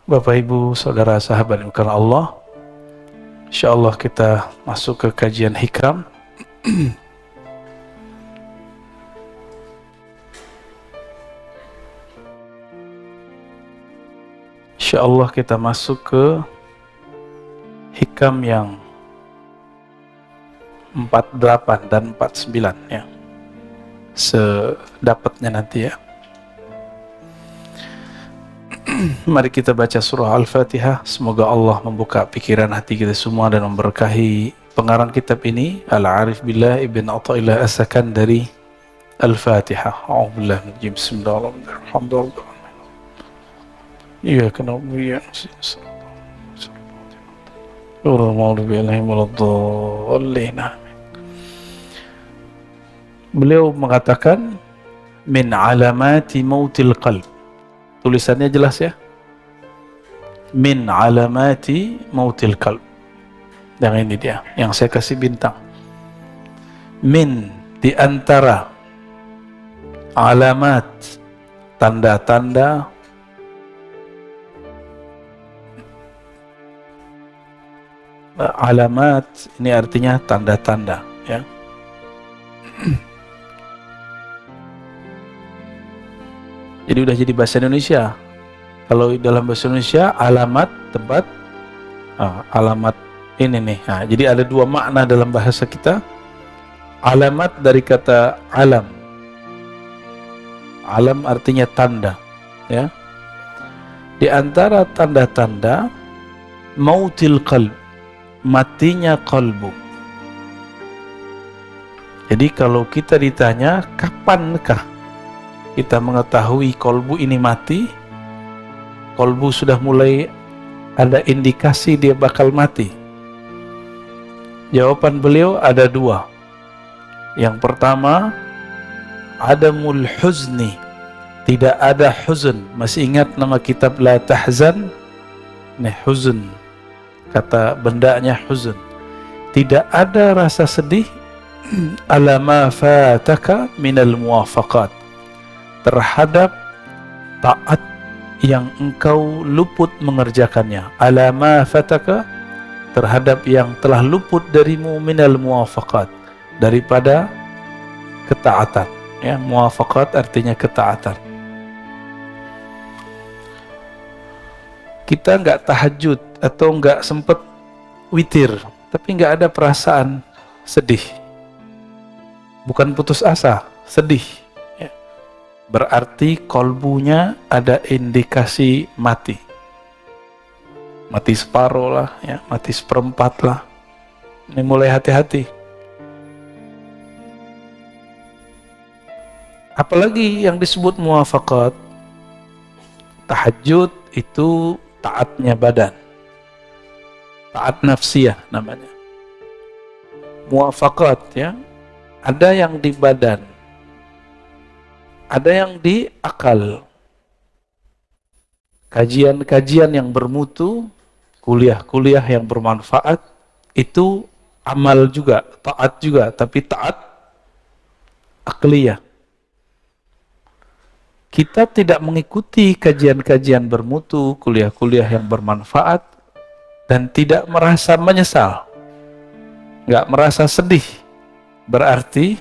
Bapak Ibu, Saudara sahabat yang karena Allah, insyaallah kita masuk ke kajian hikam. Insyaallah kita masuk ke hikam yang 48 dan 49 ya. Sedapatnya nanti ya. Mari kita baca surah Al-Fatihah. Semoga Allah membuka pikiran hati kita semua dan memberkahi pengarang kitab ini, Al-Arif Billah Ibn Athaillah As-Sakandari. Al-Fatihah. A'udzubillahi minadh-dhajim. Bismillahirrahmanirrahim. Iyyaka na'budu wa iyyaka nasta'in. Beliau mengatakan min alamati mautil qalb. Tulisannya jelas ya. Min alamati mautil qalb. Yang ini dia, yang saya kasih bintang. Min, di antara alamat, tanda-tanda alamat ini artinya tanda-tanda ya. Jadi udah jadi bahasa Indonesia. Kalau dalam bahasa Indonesia alamat tempat, alamat ini nih. Nah, jadi ada dua makna dalam bahasa kita. Alamat dari kata alam. Alam artinya tanda, ya. Di antara tanda-tanda mautil qalb, matinya qalbu. Jadi kalau kita ditanya kapankah kita mengetahui kolbu ini mati, kolbu sudah mulai ada indikasi dia bakal mati. Jawaban beliau ada dua. Yang pertama, adamul huzni, tidak ada huzn. Masih ingat nama kitab La Tahzan? Nih huzn, kata bendanya huzn. Tidak ada rasa sedih ala ma fataka minal muwafaqat, terhadap taat yang engkau luput mengerjakannya. Ala ma fataka, terhadap yang telah luput darimu minal muwafaqat, daripada ketaatan ya. Muwafaqat artinya ketaatan. Kita nggak tahajud atau nggak sempet witir tapi nggak ada perasaan sedih, bukan putus asa, sedih, berarti kolbunya ada indikasi mati. Mati separuh lah ya, mati seperempat lah. Ini mulai hati-hati. Apalagi yang disebut muwafaqat, tahajud itu taatnya badan, taat nafsiyah namanya. Muwafaqat ya, ada yang di badan, ada yang di akal. Kajian-kajian yang bermutu, kuliah-kuliah yang bermanfaat, itu amal juga, taat juga, tapi taat akliyah. Kita tidak mengikuti kajian-kajian bermutu, kuliah-kuliah yang bermanfaat, dan tidak merasa menyesal, nggak merasa sedih, berarti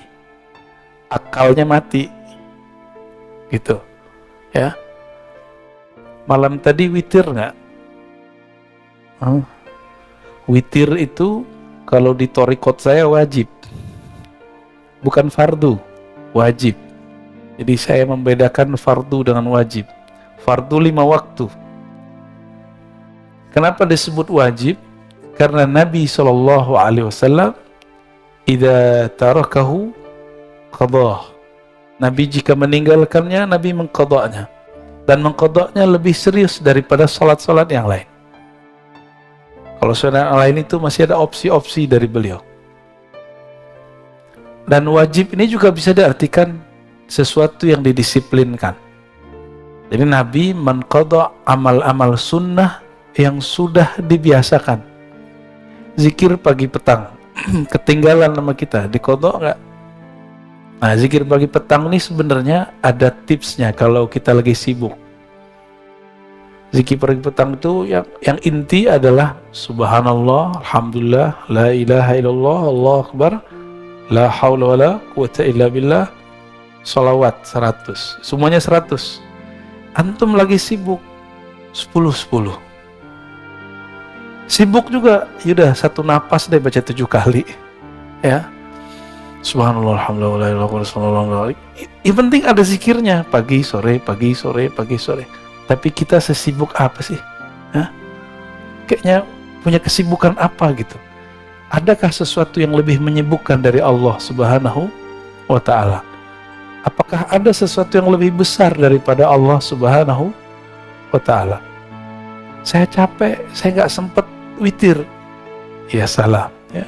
akalnya mati. Gitu ya. Malam tadi witir nggak? Witir itu kalau di thariqat saya wajib, bukan fardu, wajib. Jadi saya membedakan fardu dengan wajib. Fardu 5 waktu. Kenapa disebut wajib? Karena Nabi SAW idza tarakahu qadah. Nabi jika meninggalkannya, Nabi mengqadanya. Dan mengqadanya lebih serius daripada salat-salat yang lain. Kalau salat yang lain itu masih ada opsi-opsi dari beliau. Dan wajib ini juga bisa diartikan sesuatu yang didisiplinkan. Jadi Nabi menqadha amal-amal sunnah yang sudah dibiasakan. Zikir pagi petang, ketinggalan nama kita, diqadha enggak? Nah, zikir pagi petang ini sebenarnya ada tipsnya kalau kita lagi sibuk. Zikir pagi petang itu yang inti adalah subhanallah, alhamdulillah, la ilaha illallah, Allahu akbar, la haula wala quwata illa billah, salawat 100. Semuanya 100. Antum lagi sibuk 10-10. Sibuk juga, yaudah satu napas deh baca 7 kali. Ya. Subhanallah, alhamdulillah, la ilaha illallah. Yang penting ada zikirnya pagi, sore, pagi, sore, pagi, sore. Tapi kita sesibuk apa sih? Hah? Kayaknya punya kesibukan apa gitu? Adakah sesuatu yang lebih menyibukkan dari Allah Subhanahu wa Ta'ala? Apakah ada sesuatu yang lebih besar daripada Allah Subhanahu wa Ta'ala? Saya capek, saya nggak sempet witir. Ya salah. Ya.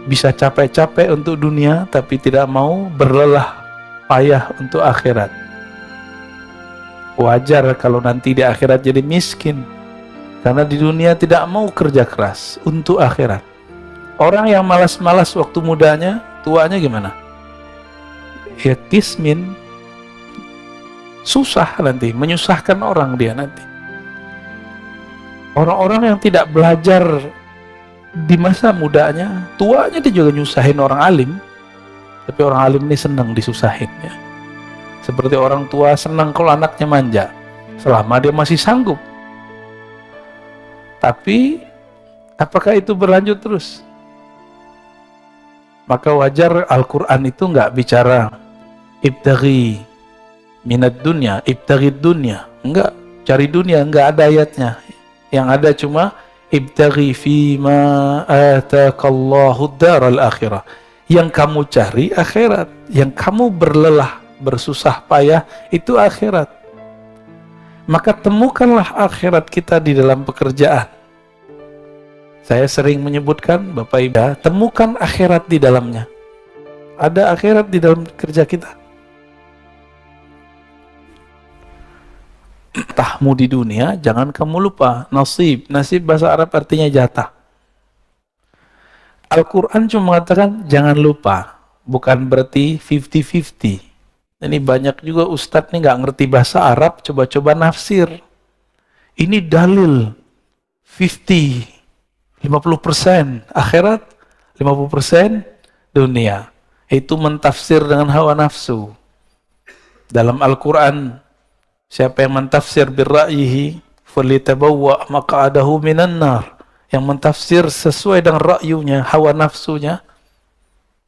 Bisa capek-capek untuk dunia, tapi tidak mau berlelah payah untuk akhirat. Wajar kalau nanti di akhirat jadi miskin, karena di dunia tidak mau kerja keras untuk akhirat. Orang yang malas-malas waktu mudanya, tuanya gimana? Ya kismin, susah nanti, menyusahkan orang dia nanti. Orang-orang yang tidak belajar di masa mudanya, tuanya dia juga nyusahin orang alim. Tapi orang alim ini senang disusahin ya. Seperti orang tua senang kalau anaknya manja, selama dia masih sanggup. Tapi, apakah itu berlanjut terus? Maka wajar Al-Quran itu nggak bicara ibtaghi minad dunya, ibtaghi dunya. Enggak, cari dunia, enggak ada ayatnya. Yang ada cuma ibtaghi fima atakallahu daral akhirah. Yang kamu cari akhirat, yang kamu berlelah bersusah payah itu akhirat. Maka temukanlah akhirat kita di dalam pekerjaan. Saya sering menyebutkan, Bapak Ibu, temukan akhirat di dalamnya. Ada akhirat di dalam kerja kita. Tahmu di dunia, jangan kamu lupa nasib. Nasib bahasa Arab artinya jatah. Al-Quran cuma mengatakan jangan lupa, bukan berarti 50-50. Ini banyak juga ustadz nih nggak ngerti bahasa Arab, coba-coba nafsir. Ini dalil 50% akhirat, 50% dunia. Itu mentafsir dengan hawa nafsu. Dalam Al-Quran, siapa yang mentafsir birra'yihi falitabawwa maq'adahu minan nar. Yang mentafsir sesuai dengan ra'yunya, hawa nafsunya,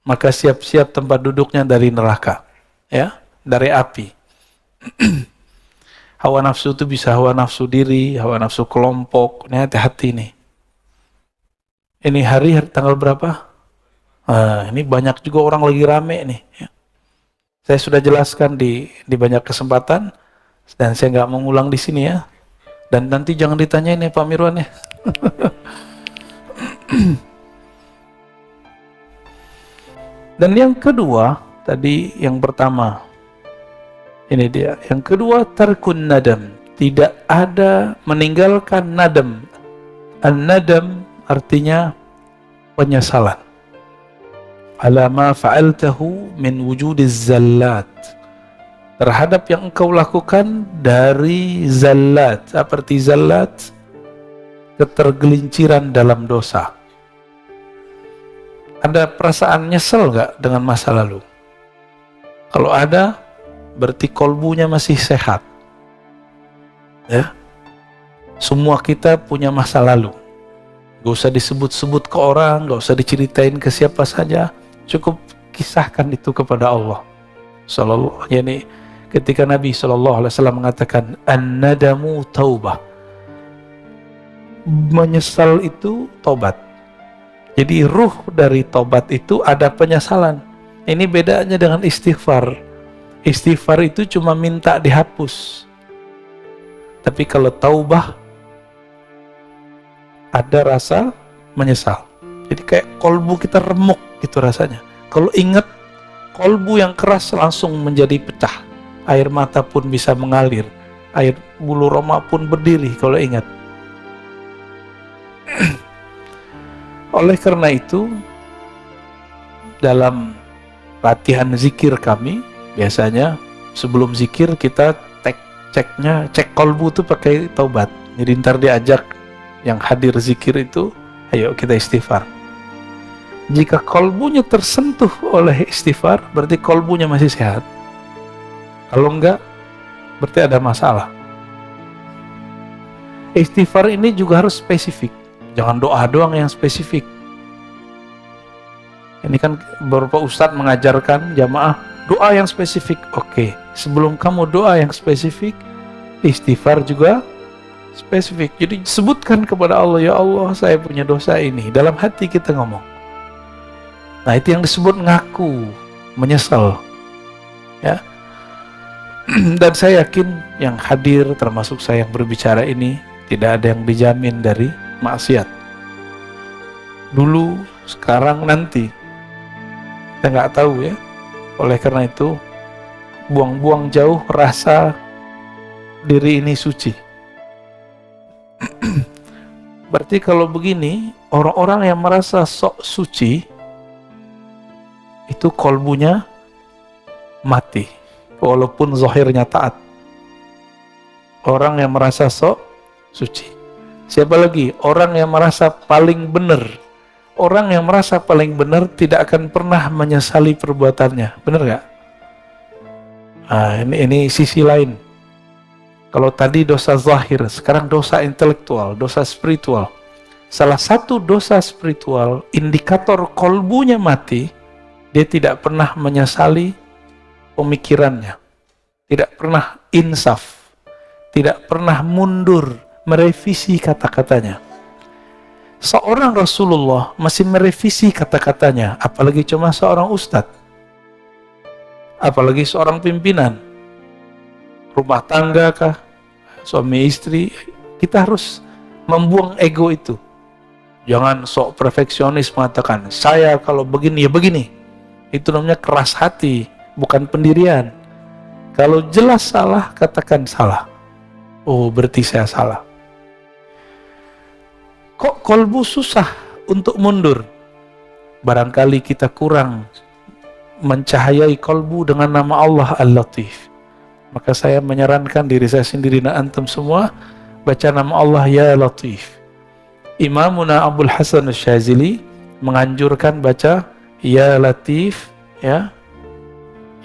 maka siap-siap tempat duduknya dari neraka. Ya, dari api. Hawa nafsu itu bisa hawa nafsu diri, hawa nafsu kelompok. Ini hati-hati nih. Ini hari tanggal berapa? Ini banyak juga orang lagi rame nih. Ya. Saya sudah jelaskan di banyak kesempatan, dan saya nggak mengulang di sini ya. Dan nanti jangan ditanyain ya Pak Mirwan ya. Dan yang kedua, tadi yang pertama, ini dia. Yang kedua, tarkun nadam. Tidak ada meninggalkan nadam. An-nadam artinya penyesalan. Ala ma fa'altahu min wujudiz zallat. Terhadap yang engkau lakukan dari zallat. Seperti zallat, ketergelinciran dalam dosa. Ada perasaan nyesel nggak dengan masa lalu? Kalau ada, berarti kolbunya masih sehat. Ya, semua kita punya masa lalu. Gak usah disebut-sebut ke orang, gak usah diceritain ke siapa saja. Cukup kisahkan itu kepada Allah. Yani ketika Nabi SAW mengatakan an-nadamu taubah, menyesal itu tobat. Jadi ruh dari tobat itu ada penyesalan. Ini bedanya dengan istighfar. Istighfar itu cuma minta dihapus. Tapi kalau taubah ada rasa menyesal. Jadi kayak kolbu kita remuk gitu rasanya. Kalau ingat, kolbu yang keras langsung menjadi pecah. Air mata pun bisa mengalir. Air bulu roma pun berdiri kalau ingat. Oleh karena itu, dalam latihan zikir kami, biasanya sebelum zikir kita cek kolbu itu pakai taubat. Jadi ntar diajak yang hadir zikir itu, ayo kita istighfar. Jika kolbunya tersentuh oleh istighfar, berarti kolbunya masih sehat. Kalau enggak, berarti ada masalah. Istighfar ini juga harus spesifik. Jangan doa doang yang spesifik. Ini kan beberapa ustadz mengajarkan jamaah doa yang spesifik. Oke, sebelum kamu doa yang spesifik, istighfar juga spesifik. Jadi sebutkan kepada Allah, ya Allah saya punya dosa ini. Dalam hati kita ngomong. Nah itu yang disebut ngaku, menyesal. Ya. Dan saya yakin yang hadir termasuk saya yang berbicara ini tidak ada yang dijamin dari maksiat. Dulu, sekarang, nanti. Kita nggak tahu ya. Oleh karena itu, buang-buang jauh rasa diri ini suci. Berarti kalau begini, orang-orang yang merasa sok suci, itu kolbunya mati. Walaupun zahirnya taat. Orang yang merasa sok suci. Siapa lagi? Orang yang merasa paling benar. Orang yang merasa paling benar tidak akan pernah menyesali perbuatannya. Benar gak? Nah, ini sisi lain. Kalau tadi dosa zahir, sekarang dosa intelektual, dosa spiritual. Salah satu dosa spiritual, indikator kolbunya mati, dia tidak pernah menyesali pemikirannya. Tidak pernah insaf. Tidak pernah mundur, merevisi kata-katanya. Seorang Rasulullah masih merevisi kata-katanya, apalagi cuma seorang ustadz, apalagi seorang pimpinan rumah tangga kah, suami istri. Kita harus membuang ego itu. Jangan sok perfeksionis mengatakan saya kalau begini ya begini. Itu namanya keras hati, bukan pendirian. Kalau jelas salah, katakan salah. Oh, berarti saya salah. Kok kolbu susah untuk mundur? Barangkali kita kurang mencahayai kolbu dengan nama Allah Al-Latif. Maka saya menyarankan diri saya sendiri dan antum semua baca nama Allah Ya Latif. Imamuna Abdul Hasan Asy-Syadzili menganjurkan baca Ya Latif, ya.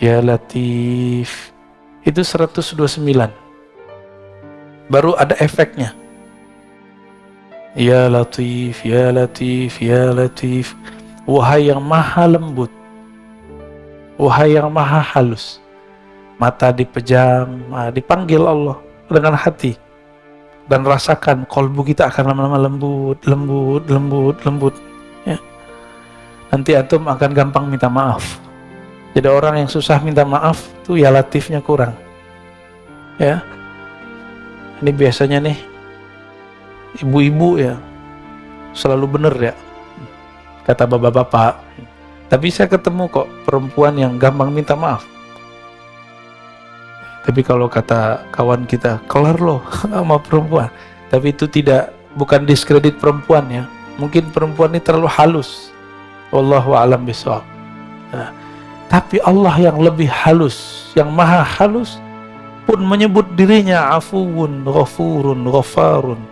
Ya Latif. Itu 129. Baru ada efeknya. Ya Latif, Ya Latif, Ya Latif. Wahai yang maha lembut, wahai yang maha halus. Mata dipejam, dipanggil Allah dengan hati. Dan rasakan kolbu kita akan lama-lama lembut, lembut, lembut, lembut. Ya. Nanti antum akan gampang minta maaf. Jadi orang yang susah minta maaf, tuh ya latifnya kurang. Ya. Ini biasanya nih, ibu-ibu ya, selalu benar ya, kata bapak-bapak. Tapi saya ketemu kok perempuan yang gampang minta maaf. Tapi kalau kata kawan kita, kelar loh sama perempuan. Tapi itu bukan diskredit perempuan ya. Mungkin perempuan ini terlalu halus. Wallahu a'lam bishawab. Nah, tapi Allah yang lebih halus, yang maha halus, pun menyebut dirinya afuwun, ghafurun, ghafarun.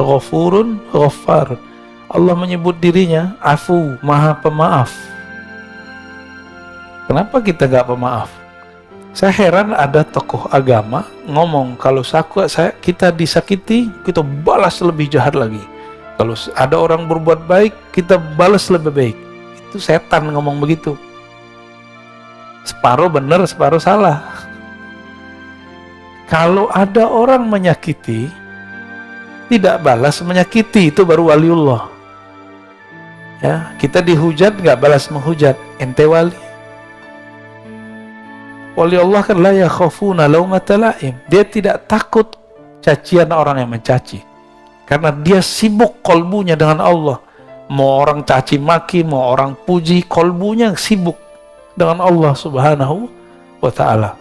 Ghafurun, ghafarun. Allah menyebut dirinya afu, maha pemaaf. Kenapa kita gak pemaaf? Saya heran ada tokoh agama ngomong kalau kita disakiti, kita balas lebih jahat lagi. Kalau ada orang berbuat baik, kita balas lebih baik. Itu setan ngomong begitu. Separuh benar, separuh salah. Kalau ada orang menyakiti, tidak balas menyakiti, itu baru waliullah. Ya, kita dihujat nggak balas menghujat, ente wali. Wali Allah kan la yakhafuna laumata laim. Dia tidak takut cacian orang yang mencaci. Karena dia sibuk kolbunya dengan Allah. Mau orang caci maki, mau orang puji, kolbunya sibuk dengan Allah Subhanahu wa ta'ala.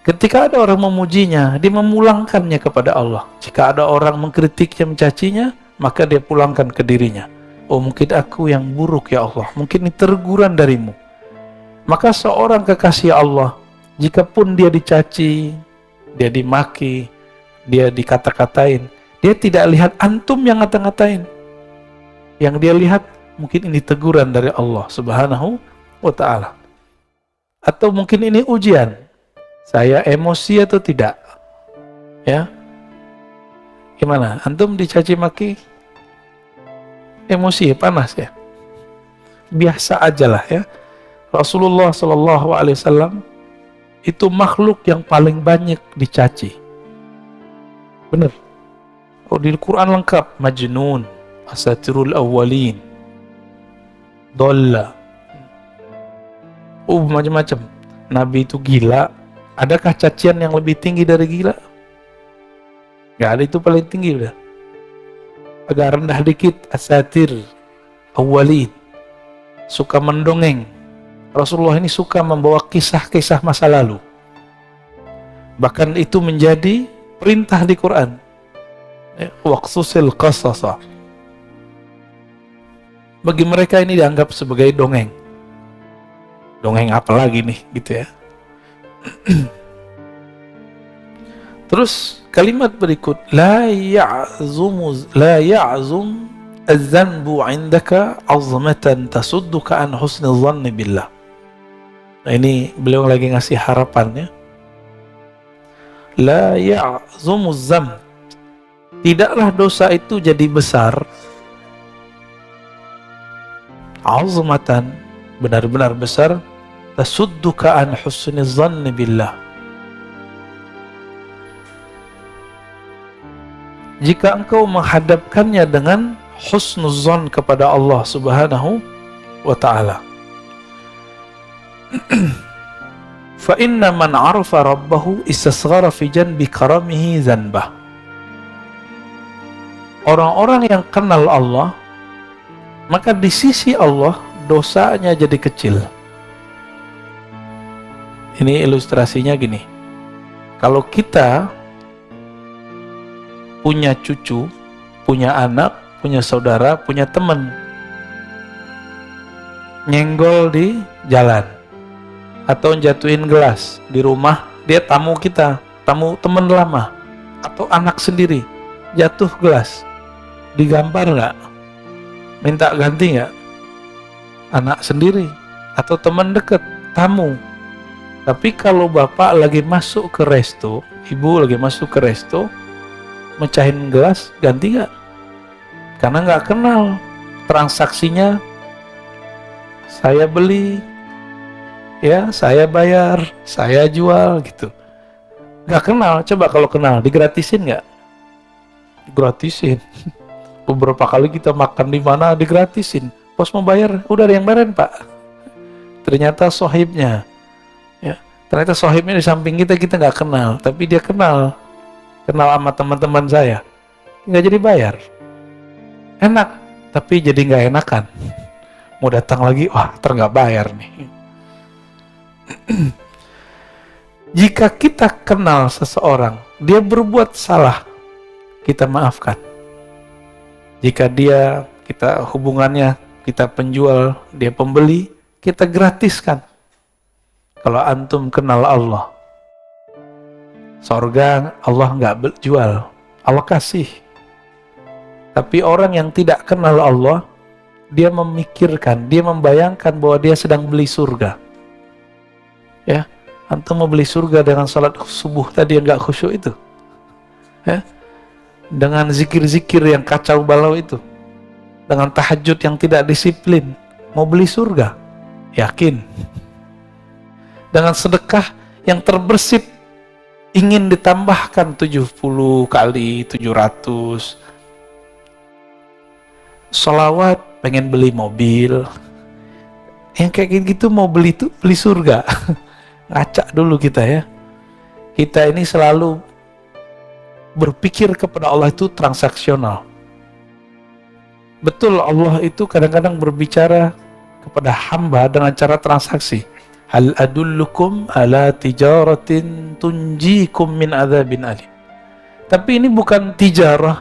Ketika ada orang memujinya, dia memulangkannya kepada Allah. Jika ada orang mengkritiknya, mencacinya, maka dia pulangkan ke dirinya. Oh, mungkin aku yang buruk ya Allah. Mungkin ini teguran darimu. Maka seorang kekasih Allah, jikapun dia dicaci, dia dimaki, dia dikata-katain, dia tidak lihat antum yang ngata-ngatain. Yang dia lihat mungkin ini teguran dari Allah Subhanahu wa ta'ala. Atau mungkin ini ujian. Saya emosi atau tidak? Ya. Gimana? Antum dicaci maki? Emosi, panas ya? Biasa aja lah ya. Rasulullah SAW itu makhluk yang paling banyak dicaci. Benar. Oh, di Quran lengkap. Majnun, asatirul awwalin, dolla, macam-macam. Nabi itu gila. Adakah cacian yang lebih tinggi dari gila? Gak ada, itu paling tinggi udah. Agak rendah dikit, asatir awwalin, suka mendongeng. Rasulullah ini suka membawa kisah-kisah masa lalu. Bahkan itu menjadi perintah di Quran. Waqsusil qasasa. Bagi mereka ini dianggap sebagai dongeng. Dongeng apa lagi nih, gitu ya. Terus kalimat berikut, la ya'zum az-zanbu 'indaka 'azmatan tasudduka an husnil dhanni billah. Nah, ini beliau lagi ngasih harapannya. La ya'zum az-zamb, tidaklah dosa itu jadi besar, 'azmatan, benar-benar besar, tasudduka an husnil dhanni billah, jika engkau menghadapkannya dengan husnuzan kepada Allah Subhanahu wa ta'ala. Fa inna man 'arafa rabbahu istasghara fi janbi karamihi zanbah. Orang-orang yang kenal Allah, maka di sisi Allah dosanya jadi kecil. Ini ilustrasinya gini. Kalau kita punya cucu, punya anak, punya saudara, punya teman, nyenggol di jalan atau jatuhin gelas di rumah, dia tamu kita, tamu teman lama, atau anak sendiri jatuh gelas, digampar nggak? Minta ganti nggak? Anak sendiri atau teman dekat, tamu. Tapi kalau bapak lagi masuk ke resto, ibu lagi masuk ke resto, mecahin gelas, ganti nggak? Karena nggak kenal transaksinya. Saya beli, ya saya bayar, saya jual gitu. Nggak kenal. Coba kalau kenal, digratisin nggak? Gratisin. Beberapa kali kita makan di mana digratisin. Pos mau bayar, udah ada yang bayarin pak. Ternyata sohibnya, ya ternyata sohibnya di samping kita nggak kenal, tapi dia kenal sama teman-teman saya, nggak jadi bayar. Enak, tapi jadi nggak enakan. Mau datang lagi, wah nggak bayar nih. Jika kita kenal seseorang, dia berbuat salah, kita maafkan. Jika kita hubungannya, kita penjual, dia pembeli, kita gratiskan. Kalau antum kenal Allah, sorga Allah nggak jual, Allah kasih. Tapi orang yang tidak kenal Allah, dia memikirkan, dia membayangkan bahwa dia sedang beli surga. Ya, antum mau beli surga dengan salat subuh tadi yang nggak khusyuk itu, ya, dengan zikir-zikir yang kacau balau itu, dengan tahajud yang tidak disiplin, mau beli surga, yakin? Dengan sedekah yang terbersit, ingin ditambahkan 70 kali 700, sholawat, pengen beli mobil, yang kayak gitu mau beli surga. Ngacak dulu kita ya. Kita ini selalu berpikir kepada Allah itu transaksional. Betul, Allah itu kadang-kadang berbicara kepada hamba dengan cara transaksi. Hal adullukum ala tijaratin tunjikum min adzabin alim. Tapi ini bukan tijarah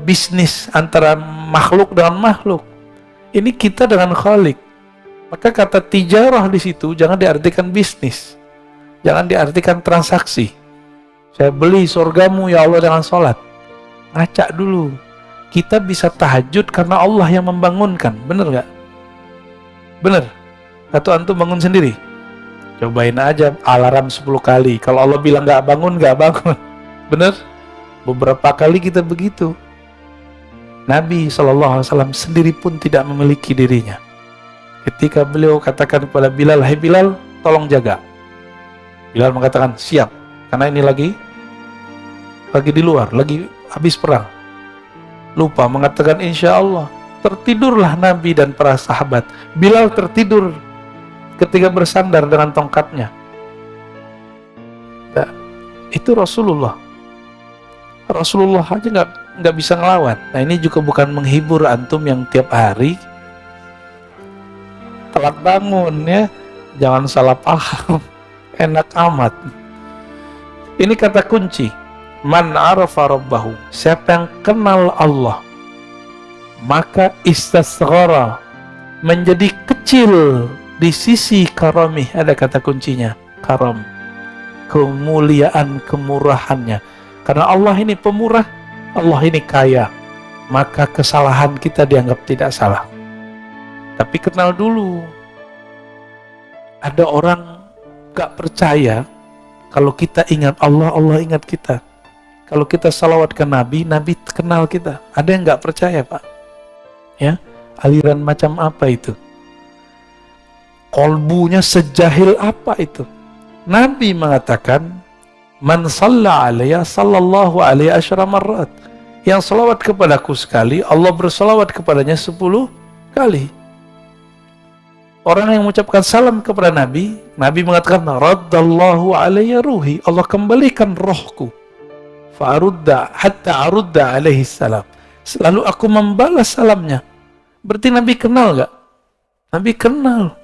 bisnis antara makhluk dengan makhluk. Ini kita dengan Khalik. Maka kata tijarah di situ jangan diartikan bisnis, jangan diartikan transaksi. Saya beli surgamu ya Allah dengan sholat. Ngaca dulu. Kita bisa tahajud karena Allah yang membangunkan. Bener gak? Bener? Atau antum bangun sendiri? Cobain aja alarm 10 kali. Kalau Allah bilang gak bangun, gak bangun. Bener? Beberapa kali kita begitu. Nabi SAW sendiri pun tidak memiliki dirinya. Ketika beliau katakan kepada Bilal, "Hai Bilal, tolong jaga." Bilal mengatakan, "Siap." Karena ini lagi di luar, lagi habis perang. Lupa mengatakan insya Allah. Tertidurlah Nabi dan para sahabat. Bilal tertidur ketika bersandar dengan tongkatnya. Nah, itu Rasulullah. Rasulullah aja nggak bisa ngelawan. Nah, ini juga bukan menghibur antum yang tiap hari telat bangun ya. Jangan salah paham. Enak amat. Ini kata kunci. Man arafa rabbahu. Siapa yang kenal Allah, maka istasghara, menjadi kecil di sisi karamih. Ada kata kuncinya, karam, kemuliaan, kemurahannya. Karena Allah ini pemurah, Allah ini kaya, maka kesalahan kita dianggap tidak salah. Tapi kenal dulu. Ada orang gak percaya kalau kita ingat Allah, Allah ingat kita. Kalau kita salawat ke Nabi, Nabi kenal kita. Ada yang gak percaya, Pak? Ya, aliran macam apa itu? Kolbunya sejahil apa itu? Nabi mengatakan, "Man shalla alayya sallallahu alaihi asyara marrat." Yang salawat kepadaku sekali, Allah bersalawat kepadanya 10 kali. Orang yang mengucapkan salam kepada Nabi, Nabi mengatakan, "Raddallahu alayya ruhi." Allah kembalikan rohku. Fa'arudda hatta arudda alaihi salam. Selalu aku membalas salamnya. Berarti Nabi kenal gak? Nabi kenal.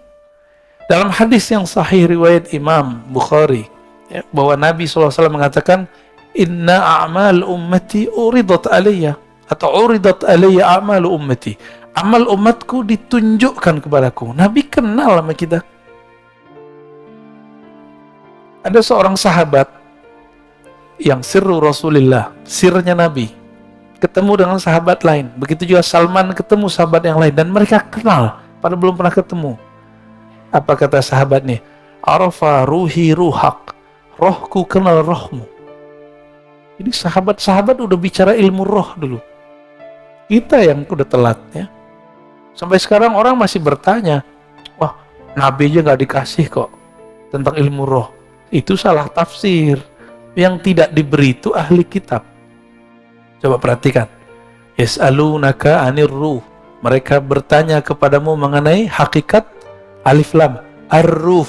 Dalam hadis yang sahih riwayat Imam Bukhari, ya, bahwa Nabi SAW mengatakan, "Inna a'mal ummati uridat alayya." Atau uridat alayya a'mal ummati. Amal umatku ditunjukkan kepadaku. Nabi kenal sama kita. Ada seorang sahabat yang sirru Rasulullah, sirnya Nabi, ketemu dengan sahabat lain. Begitu juga Salman ketemu sahabat yang lain, dan mereka kenal padahal belum pernah ketemu. Apa kata sahabat nih? "Arafa ruhi ruhak." Rohku kenal rohmu. Ini sahabat-sahabat udah bicara ilmu roh dulu. Kita yang udah telat ya. Sampai sekarang orang masih bertanya, "Wah, Nabi aja nggak dikasih kok tentang ilmu roh." Itu salah tafsir. Yang tidak diberi itu ahli kitab. Coba perhatikan. Yas'alunaka 'anir ruh. Mereka bertanya kepadamu mengenai hakikat alif lam ar-ruh.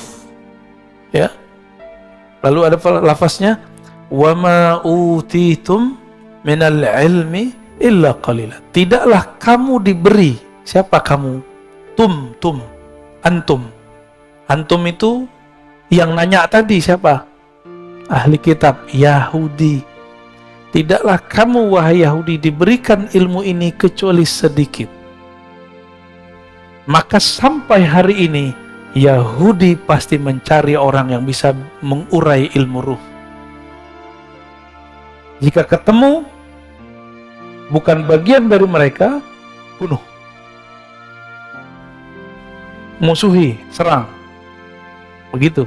Ya. Lalu ada lafaznya, "Wa ma utitum minal ilmi illa qalila." Tidaklah kamu diberi. Siapa kamu? Tum, antum. Antum itu yang nanya tadi siapa? Ahli kitab Yahudi. Tidaklah kamu wahai Yahudi diberikan ilmu ini kecuali sedikit. Maka sampai hari ini Yahudi pasti mencari orang yang bisa mengurai ilmu ruh. Jika ketemu bukan bagian dari mereka, bunuh, musuhi, serang. Begitu.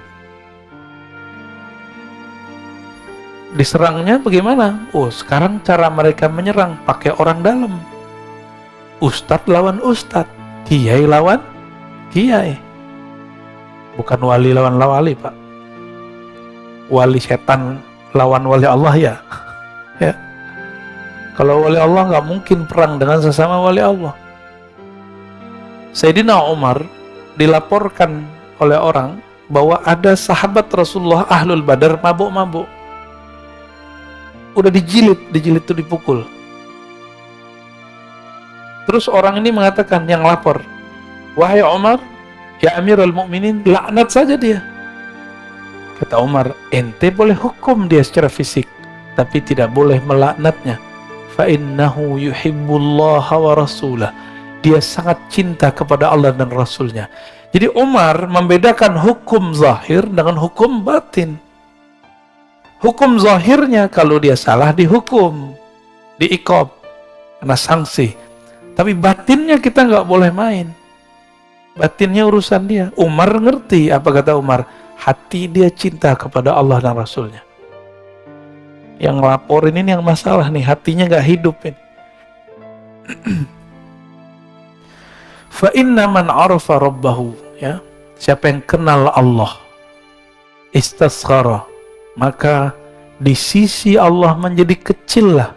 Diserangnya bagaimana? Oh, sekarang cara mereka menyerang pakai orang dalam. Ustadz lawan ustadz, kiai lawan kiai. Bukan wali lawan wali, Pak. Wali setan lawan wali Allah ya. Ya. Kalau wali Allah nggak mungkin perang dengan sesama wali Allah. Sayyidina Umar dilaporkan oleh orang bahwa ada sahabat Rasulullah Ahlul Badar mabuk-mabuk. Udah dijilid itu dipukul. Terus orang ini mengatakan, yang lapor, "Wahai Umar, ya Amirul Mukminin, laknat saja dia." Kata Umar, "Ente boleh hukum dia secara fisik, tapi tidak boleh melaknatnya. Fa innahu yuhibbullaha wa rasulah." Dia sangat cinta kepada Allah dan Rasulnya. Jadi Umar membedakan hukum zahir dengan hukum batin. Hukum zahirnya kalau dia salah dihukum, diiqab, kena sanksi. Tapi batinnya kita nggak boleh main. Batinnya urusan dia. Umar ngerti apa kata Umar. Hati dia cinta kepada Allah dan Rasulnya. Yang laporin ini yang masalah nih, hatinya nggak hidup ini. Fa inna man arafa rabbahu, ya, siapa yang kenal Allah, istasghara, maka di sisi Allah menjadi kecillah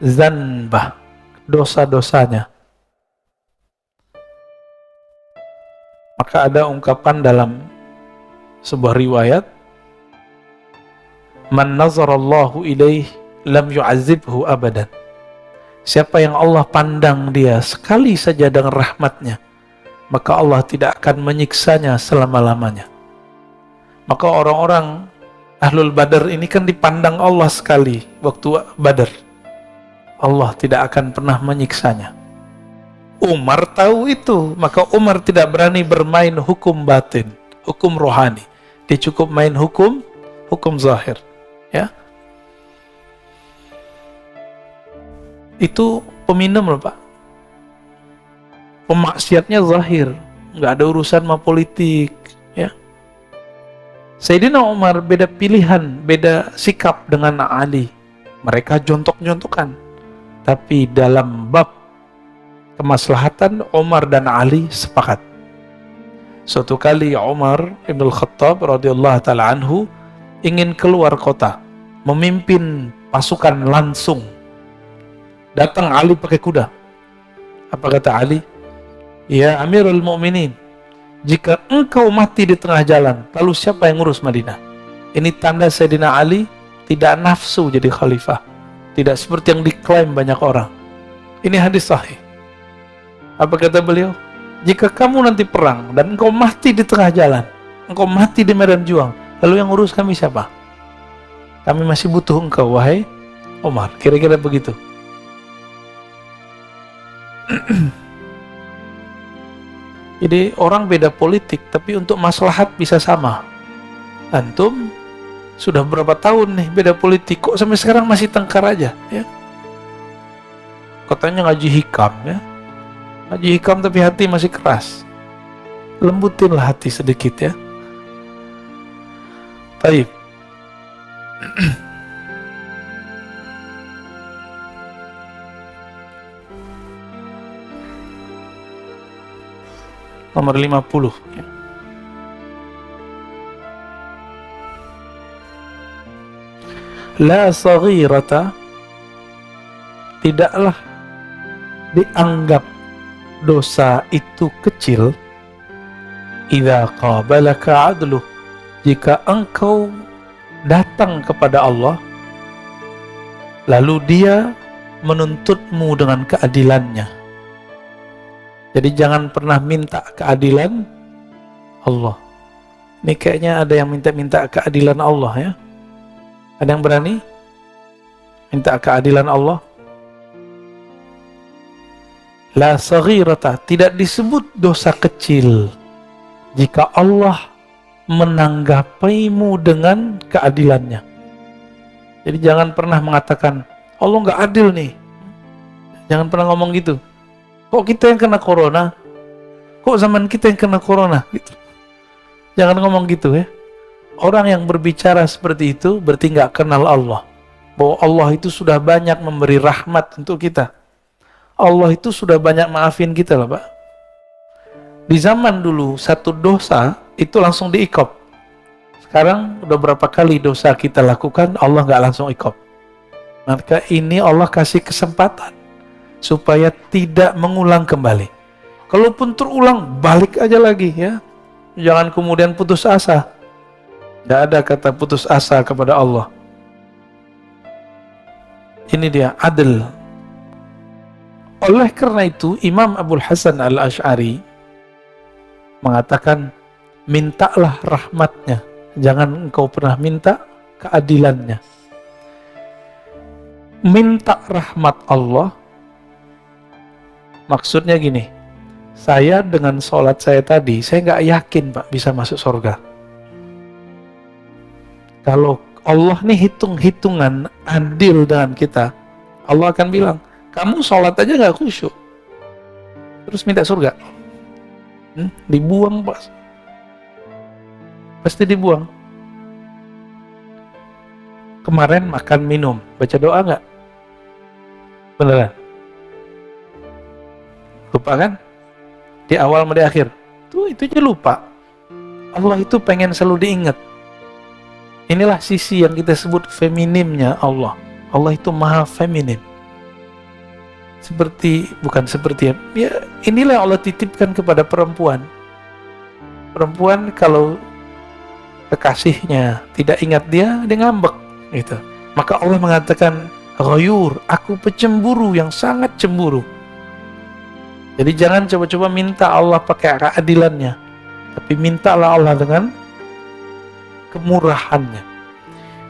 zanbah, dosa-dosanya. Maka ada ungkapan dalam sebuah riwayat, man nazarallahu ilaih lam yu'azibhu abadan. Siapa yang Allah pandang dia sekali saja dengan rahmatnya, maka Allah tidak akan menyiksanya selama-lamanya. Maka orang-orang Ahlul Badar ini kan dipandang Allah sekali waktu Badar. Allah tidak akan pernah menyiksanya. Umar tahu itu, maka Umar tidak berani bermain hukum batin, hukum rohani. Dia cukup main hukum zahir, ya. Itu peminum loh Pak. Pemaksiatnya zahir, nggak ada urusan sama politik, ya. Sayyidina Umar beda pilihan, beda sikap dengan Ali. Mereka jontok-jontokan. Tapi dalam bab kemaslahatan, Umar dan Ali sepakat. Suatu kali Umar Ibn Khattab radhiyallahu ta'ala anhu ingin keluar kota, memimpin pasukan langsung. Datang Ali pakai kuda. Apa kata Ali? Ya Amirul Mu'minin, jika engkau mati di tengah jalan, lalu siapa yang ngurus Madinah? Ini tanda Sayyidina Ali tidak nafsu jadi khalifah. Tidak seperti yang diklaim banyak orang. Ini hadis sahih. Apa kata beliau? Jika kamu nanti perang dan engkau mati di tengah jalan, engkau mati di medan juang, lalu yang ngurus kami siapa? Kami masih butuh engkau, wahai Umar. Kira-kira begitu. Jadi orang beda politik, tapi untuk maslahat bisa sama. Antum sudah berapa tahun nih beda politik, kok sampai sekarang masih tengkar aja, ya? Katanya ngaji hikam, ya. Ngaji hikam tapi hati masih keras. Lembutinlah hati sedikit, ya. Baik. Nomor 50, ya. La saghirata, tidaklah dianggap dosa itu kecil idza qabalaka adluh, jika engkau datang kepada Allah lalu dia menuntutmu dengan keadilannya. Jadi jangan pernah minta keadilan Allah. Ini kayaknya ada yang minta keadilan Allah, ya. Ada yang berani minta keadilan Allah? La saghirata, tidak disebut dosa kecil jika Allah menanggapimu dengan keadilannya. Jadi jangan pernah mengatakan Allah nggak adil nih. Jangan pernah ngomong gitu. Kok kita yang kena corona? Kok zaman kita yang kena corona? Gitu. Jangan ngomong gitu, ya. Orang yang berbicara seperti itu berarti nggak kenal Allah. Bahwa Allah itu sudah banyak memberi rahmat untuk kita. Allah itu sudah banyak maafin kita loh Pak. Di zaman dulu satu dosa itu langsung diiqab. Sekarang udah berapa kali dosa kita lakukan Allah nggak langsung iqab. Maka ini Allah kasih kesempatan supaya tidak mengulang kembali. Kalaupun terulang, balik aja lagi, ya. Jangan kemudian putus asa. Tidak ada kata putus asa kepada Allah. Ini dia adil. Oleh karena itu Imam Abul Hasan Al-Asy'ari mengatakan, mintalah rahmatnya, jangan engkau pernah minta keadilannya. Minta rahmat Allah maksudnya gini, saya dengan sholat saya tadi, saya nggak yakin Pak bisa masuk surga. Kalau Allah nih hitung-hitungan adil dengan kita. Allah akan bilang, kamu sholat aja gak khusyuk, terus minta surga. Dibuang, Pak. Pasti dibuang. Kemarin makan minum, baca doa gak? Beneran? Lupa kan? Di awal sama di akhir. Itu aja lupa. Allah itu pengen selalu diingat. Inilah sisi yang kita sebut feminimnya Allah. Allah itu maha feminim. Bukan seperti ya, inilah yang Allah titipkan kepada perempuan. Perempuan kalau kekasihnya tidak ingat dia ngambek gitu. Maka Allah mengatakan, ghayur, aku pecemburu yang sangat cemburu. Jadi jangan coba-coba minta Allah pakai keadilannya, tapi mintalah Allah dengan kemurahannya.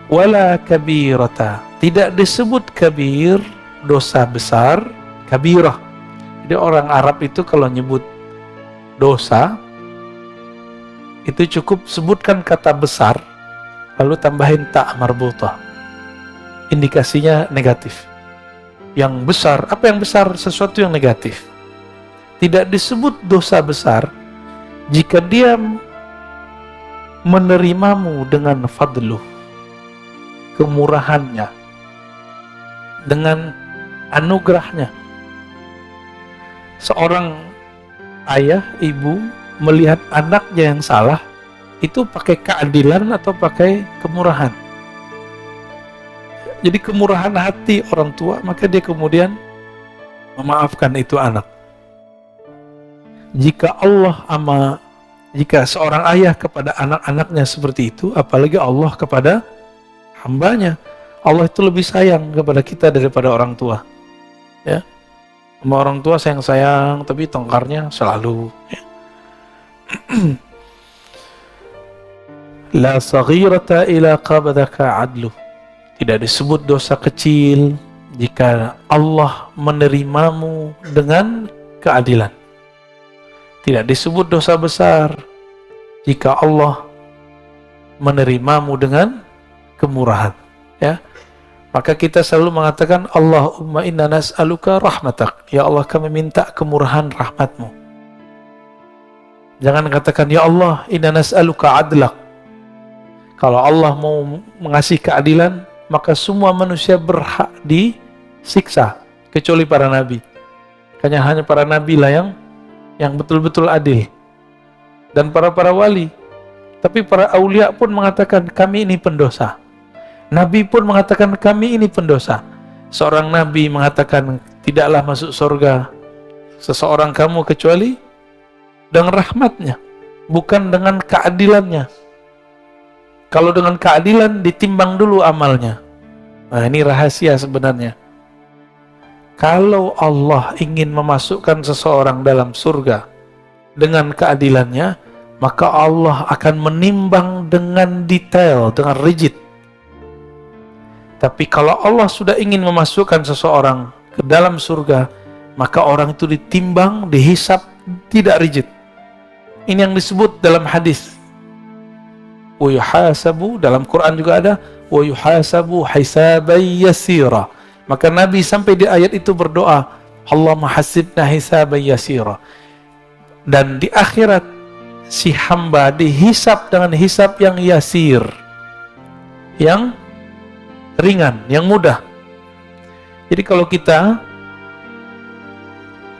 Wala kabirata, tidak disebut kabir, dosa besar, kabirah. Jadi orang Arab itu kalau nyebut dosa, itu cukup sebutkan kata besar, lalu tambahin ta marbutah. Indikasinya negatif. Yang besar, apa yang besar? Sesuatu yang negatif. Tidak disebut dosa besar jika dia menerimamu dengan fadluh, kemurahannya, dengan anugerahnya. Seorang ayah, ibu melihat anaknya yang salah, itu pakai keadilan atau pakai kemurahan? Jadi kemurahan hati orang tua, maka dia kemudian memaafkan itu anak. Jika seorang ayah kepada anak-anaknya seperti itu, apalagi Allah kepada hambanya. Allah itu lebih sayang kepada kita daripada orang tua. Ya, sama orang tua sayang-sayang, tapi tongkarnya selalu. Ya. La saghirata ila qabadaka adlu. Tidak disebut dosa kecil jika Allah menerimamu dengan keadilan. Tidak disebut dosa besar jika Allah menerimamu dengan kemurahan. Ya, maka kita selalu mengatakan, Allahumma inna nas'aluka rahmatak. Ya Allah, kami minta kemurahan rahmatmu. Jangan katakan, ya Allah, inna nas'aluka adlak. Kalau Allah mau mengasih keadilan, maka semua manusia berhak disiksa, kecuali para nabi. Hanya para nabi lah yang betul-betul adil, dan para wali. Tapi para aulia pun mengatakan, kami ini pendosa. Nabi pun mengatakan, kami ini pendosa. Seorang nabi mengatakan, tidaklah masuk surga seseorang kamu kecuali dengan rahmatnya, bukan dengan keadilannya. Kalau dengan keadilan ditimbang dulu amalnya. Nah, ini rahasia sebenarnya. Kalau Allah ingin memasukkan seseorang dalam surga dengan keadilannya, maka Allah akan menimbang dengan detail, dengan rigid. Tapi kalau Allah sudah ingin memasukkan seseorang ke dalam surga, maka orang itu ditimbang, dihisap, tidak rigid. Ini yang disebut dalam hadis. Wa yuhasabu, dalam Quran juga ada, wa yuhasabu hisaban yasira. Maka Nabi sampai di ayat itu berdoa, Allahumma hasibna hisaban yasira. Dan di akhirat si hamba dihisap dengan hisap yang yasir, yang ringan, yang mudah. Jadi kalau kita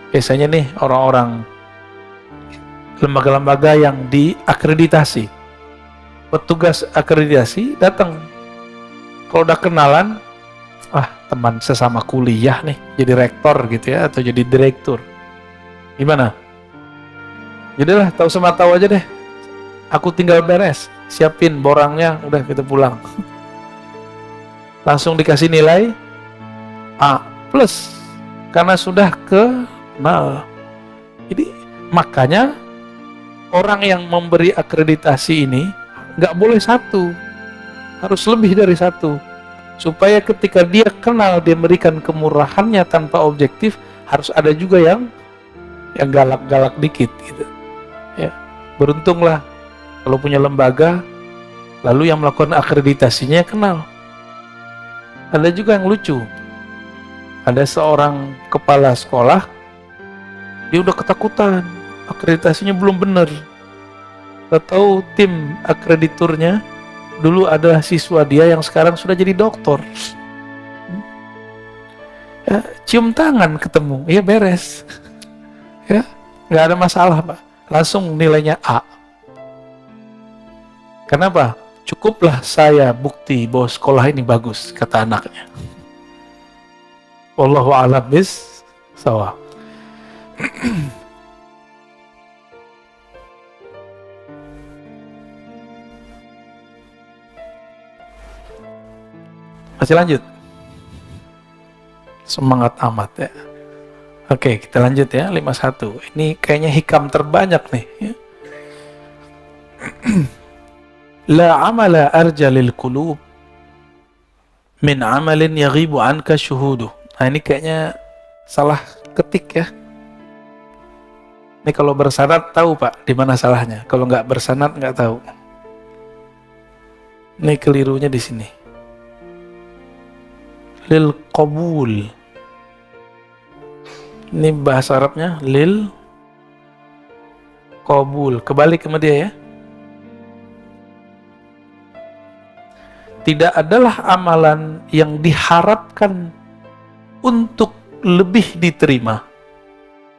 biasanya nih orang-orang lembaga-lembaga yang diakreditasi, petugas akreditasi datang, kalau udah kenalan, teman sesama kuliah nih, jadi rektor gitu ya, atau jadi direktur, gimana? Jadilah tahu sama tahu aja deh, aku tinggal beres, siapin borangnya, udah kita pulang. Langsung dikasih nilai A+, karena sudah kenal. Jadi makanya orang yang memberi akreditasi ini nggak boleh satu, harus lebih dari satu, supaya ketika dia kenal, dia memberikan kemurahannya tanpa objektif, harus ada juga yang galak-galak dikit gitu. Ya, beruntunglah kalau punya lembaga Lalu yang melakukan akreditasinya kenal. Ada juga yang lucu. Ada seorang kepala sekolah, dia udah ketakutan, akreditasinya belum benar. Tahu tim akrediturnya dulu adalah siswa dia yang sekarang sudah jadi doktor. Ya, cium tangan ketemu, ya beres. Ya, nggak ada masalah, Pak. Langsung nilainya A. Kenapa? Cukuplah saya bukti bahwa sekolah ini bagus, kata anaknya. Wallahu a'lam bis-shawab. Masih lanjut? Semangat amat ya. Oke, kita lanjut ya, 51. Ini kayaknya hikam terbanyak nih ya. La amala arja lil qulub min amalin yaghibu anka syuhuduh. Nah, ini kayaknya salah ketik ya. Ini kalau bersanad tahu Pak di mana salahnya. Kalau nggak bersanad nggak tahu. Ini kelirunya di sini. Lil qabul. Ini bahasa Arabnya lil qabul. Kebalik sama dia ya. Tidak adalah amalan yang diharapkan untuk lebih diterima.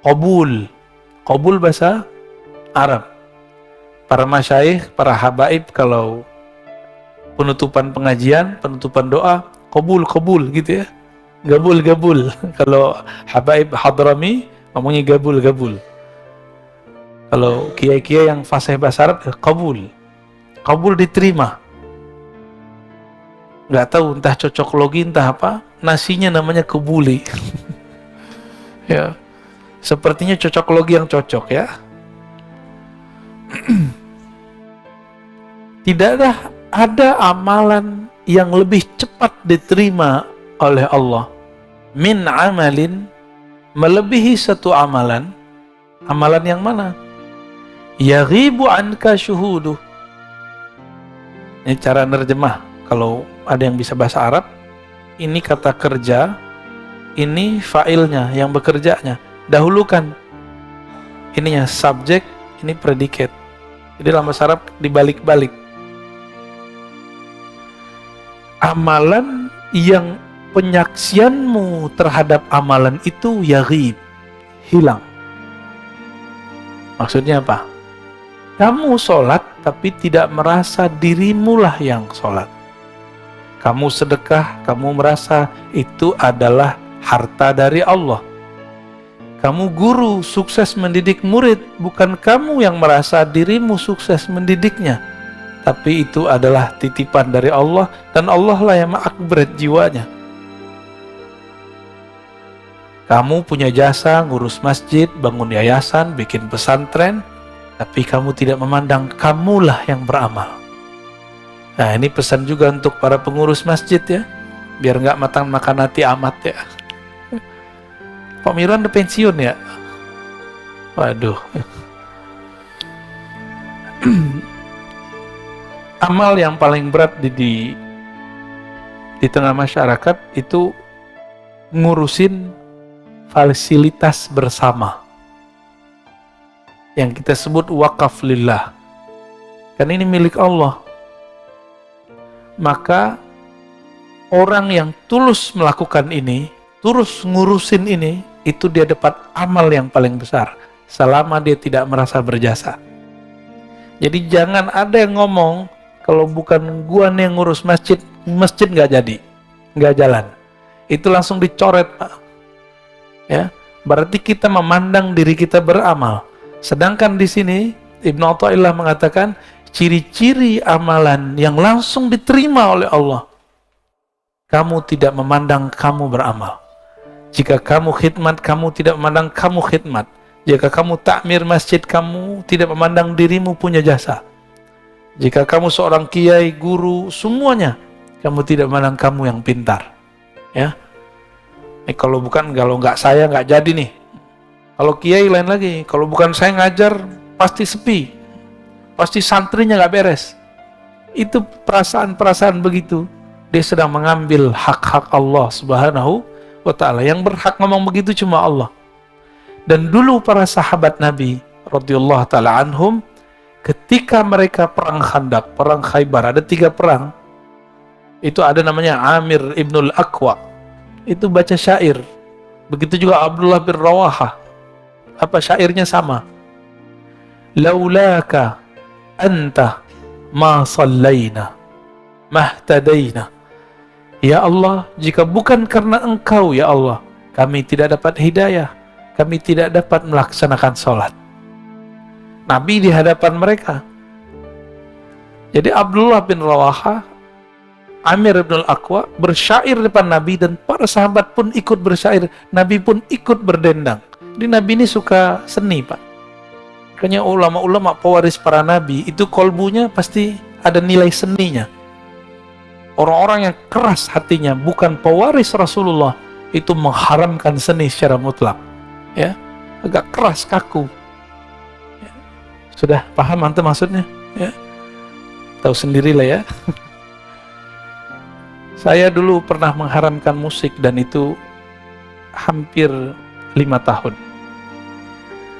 Qabul. Qabul bahasa Arab. Para masyaikh, para habaib kalau penutupan pengajian, penutupan doa, qabul gitu ya. Gabul. Kalau habaib hadrami ngomongnya gabul. Kalau kiai-kiai yang fasih bahasa Arab, qabul. Qabul diterima. Nggak tahu entah cocok logi entah apa, nasinya namanya kebuli. Ya, sepertinya cocok logi yang cocok ya. Tidak ada amalan yang lebih cepat diterima oleh Allah min amalin, melebihi satu amalan. Amalan yang mana? Yaghibu anka syuhuduh. Ini cara nerjemah. Kalau ada yang bisa bahasa Arab, ini kata kerja, ini fa'ilnya yang bekerjanya. Dahulukan ininya subjek, ini predikat. Jadi dalam bahasa Arab dibalik-balik. Amalan yang penyaksianmu terhadap amalan itu yaghib, hilang. Maksudnya apa? Kamu sholat tapi tidak merasa dirimulah yang sholat. Kamu sedekah, kamu merasa itu adalah harta dari Allah. Kamu guru, sukses mendidik murid, bukan kamu yang merasa dirimu sukses mendidiknya, tapi itu adalah titipan dari Allah, dan Allah lah yang mengakhirat jiwanya. Kamu punya jasa ngurus masjid, bangun yayasan, bikin pesantren, tapi kamu tidak memandang kamulah yang beramal. Nah, ini pesan juga untuk para pengurus masjid ya, biar nggak makan hati amat ya. Pak Mirwan udah pensiun ya? Waduh. Amal yang paling berat di tengah masyarakat itu ngurusin fasilitas bersama, yang kita sebut wakaf lillah. Kan ini milik Allah. Maka orang yang tulus melakukan ini, tulus ngurusin ini, itu dia dapat amal yang paling besar selama dia tidak merasa berjasa. Jadi jangan ada yang ngomong kalau bukan gua nih yang ngurus masjid nggak jadi, nggak jalan. Itu langsung dicoret Pak. Ya, berarti kita memandang diri kita beramal. Sedangkan di sini Ibnu Athaillah mengatakan ciri-ciri amalan yang langsung diterima oleh Allah. Kamu tidak memandang kamu beramal. Jika kamu khidmat, kamu tidak memandang kamu khidmat. Jika kamu takmir masjid, kamu tidak memandang dirimu punya jasa. Jika kamu seorang kiai, guru, semuanya, kamu tidak memandang kamu yang pintar. Ya, kalau nggak saya nggak jadi nih. Kalau kiai lain lagi. Kalau bukan saya ngajar, pasti sepi. Pasti santrinya nggak beres. Itu perasaan-perasaan begitu. Dia sedang mengambil hak-hak Allah Subhanahu wa ta'ala. Yang berhak ngomong begitu cuma Allah. Dan dulu para sahabat Nabi radhiyallahu ta'ala anhum, ketika mereka perang Khandaq, perang Khaybar, ada 3 perang. Itu ada namanya Amir ibnul Aqwa. Itu baca syair. Begitu juga Abdullah bin Rawaha. Apa syairnya sama? Laulaka anta ma sallayna mahtadaina. Ya Allah, jika bukan karena Engkau ya Allah, kami tidak dapat hidayah, kami tidak dapat melaksanakan sholat. Nabi di hadapan mereka. Jadi Abdullah bin Rawaha, Amir bin Al-Aqwa bersyair depan Nabi, dan para sahabat pun ikut bersyair. Nabi pun ikut berdendang. Jadi Nabi ini suka seni, Pak. Makanya ulama-ulama pewaris para Nabi itu kolbunya pasti ada nilai seninya. Orang-orang yang keras hatinya, bukan pewaris Rasulullah, itu mengharamkan seni secara mutlak. Ya, agak keras, kaku. Ya. Sudah paham antum maksudnya? Ya. Tahu sendirilah ya. Saya dulu pernah mengharamkan musik, dan itu hampir 5 tahun.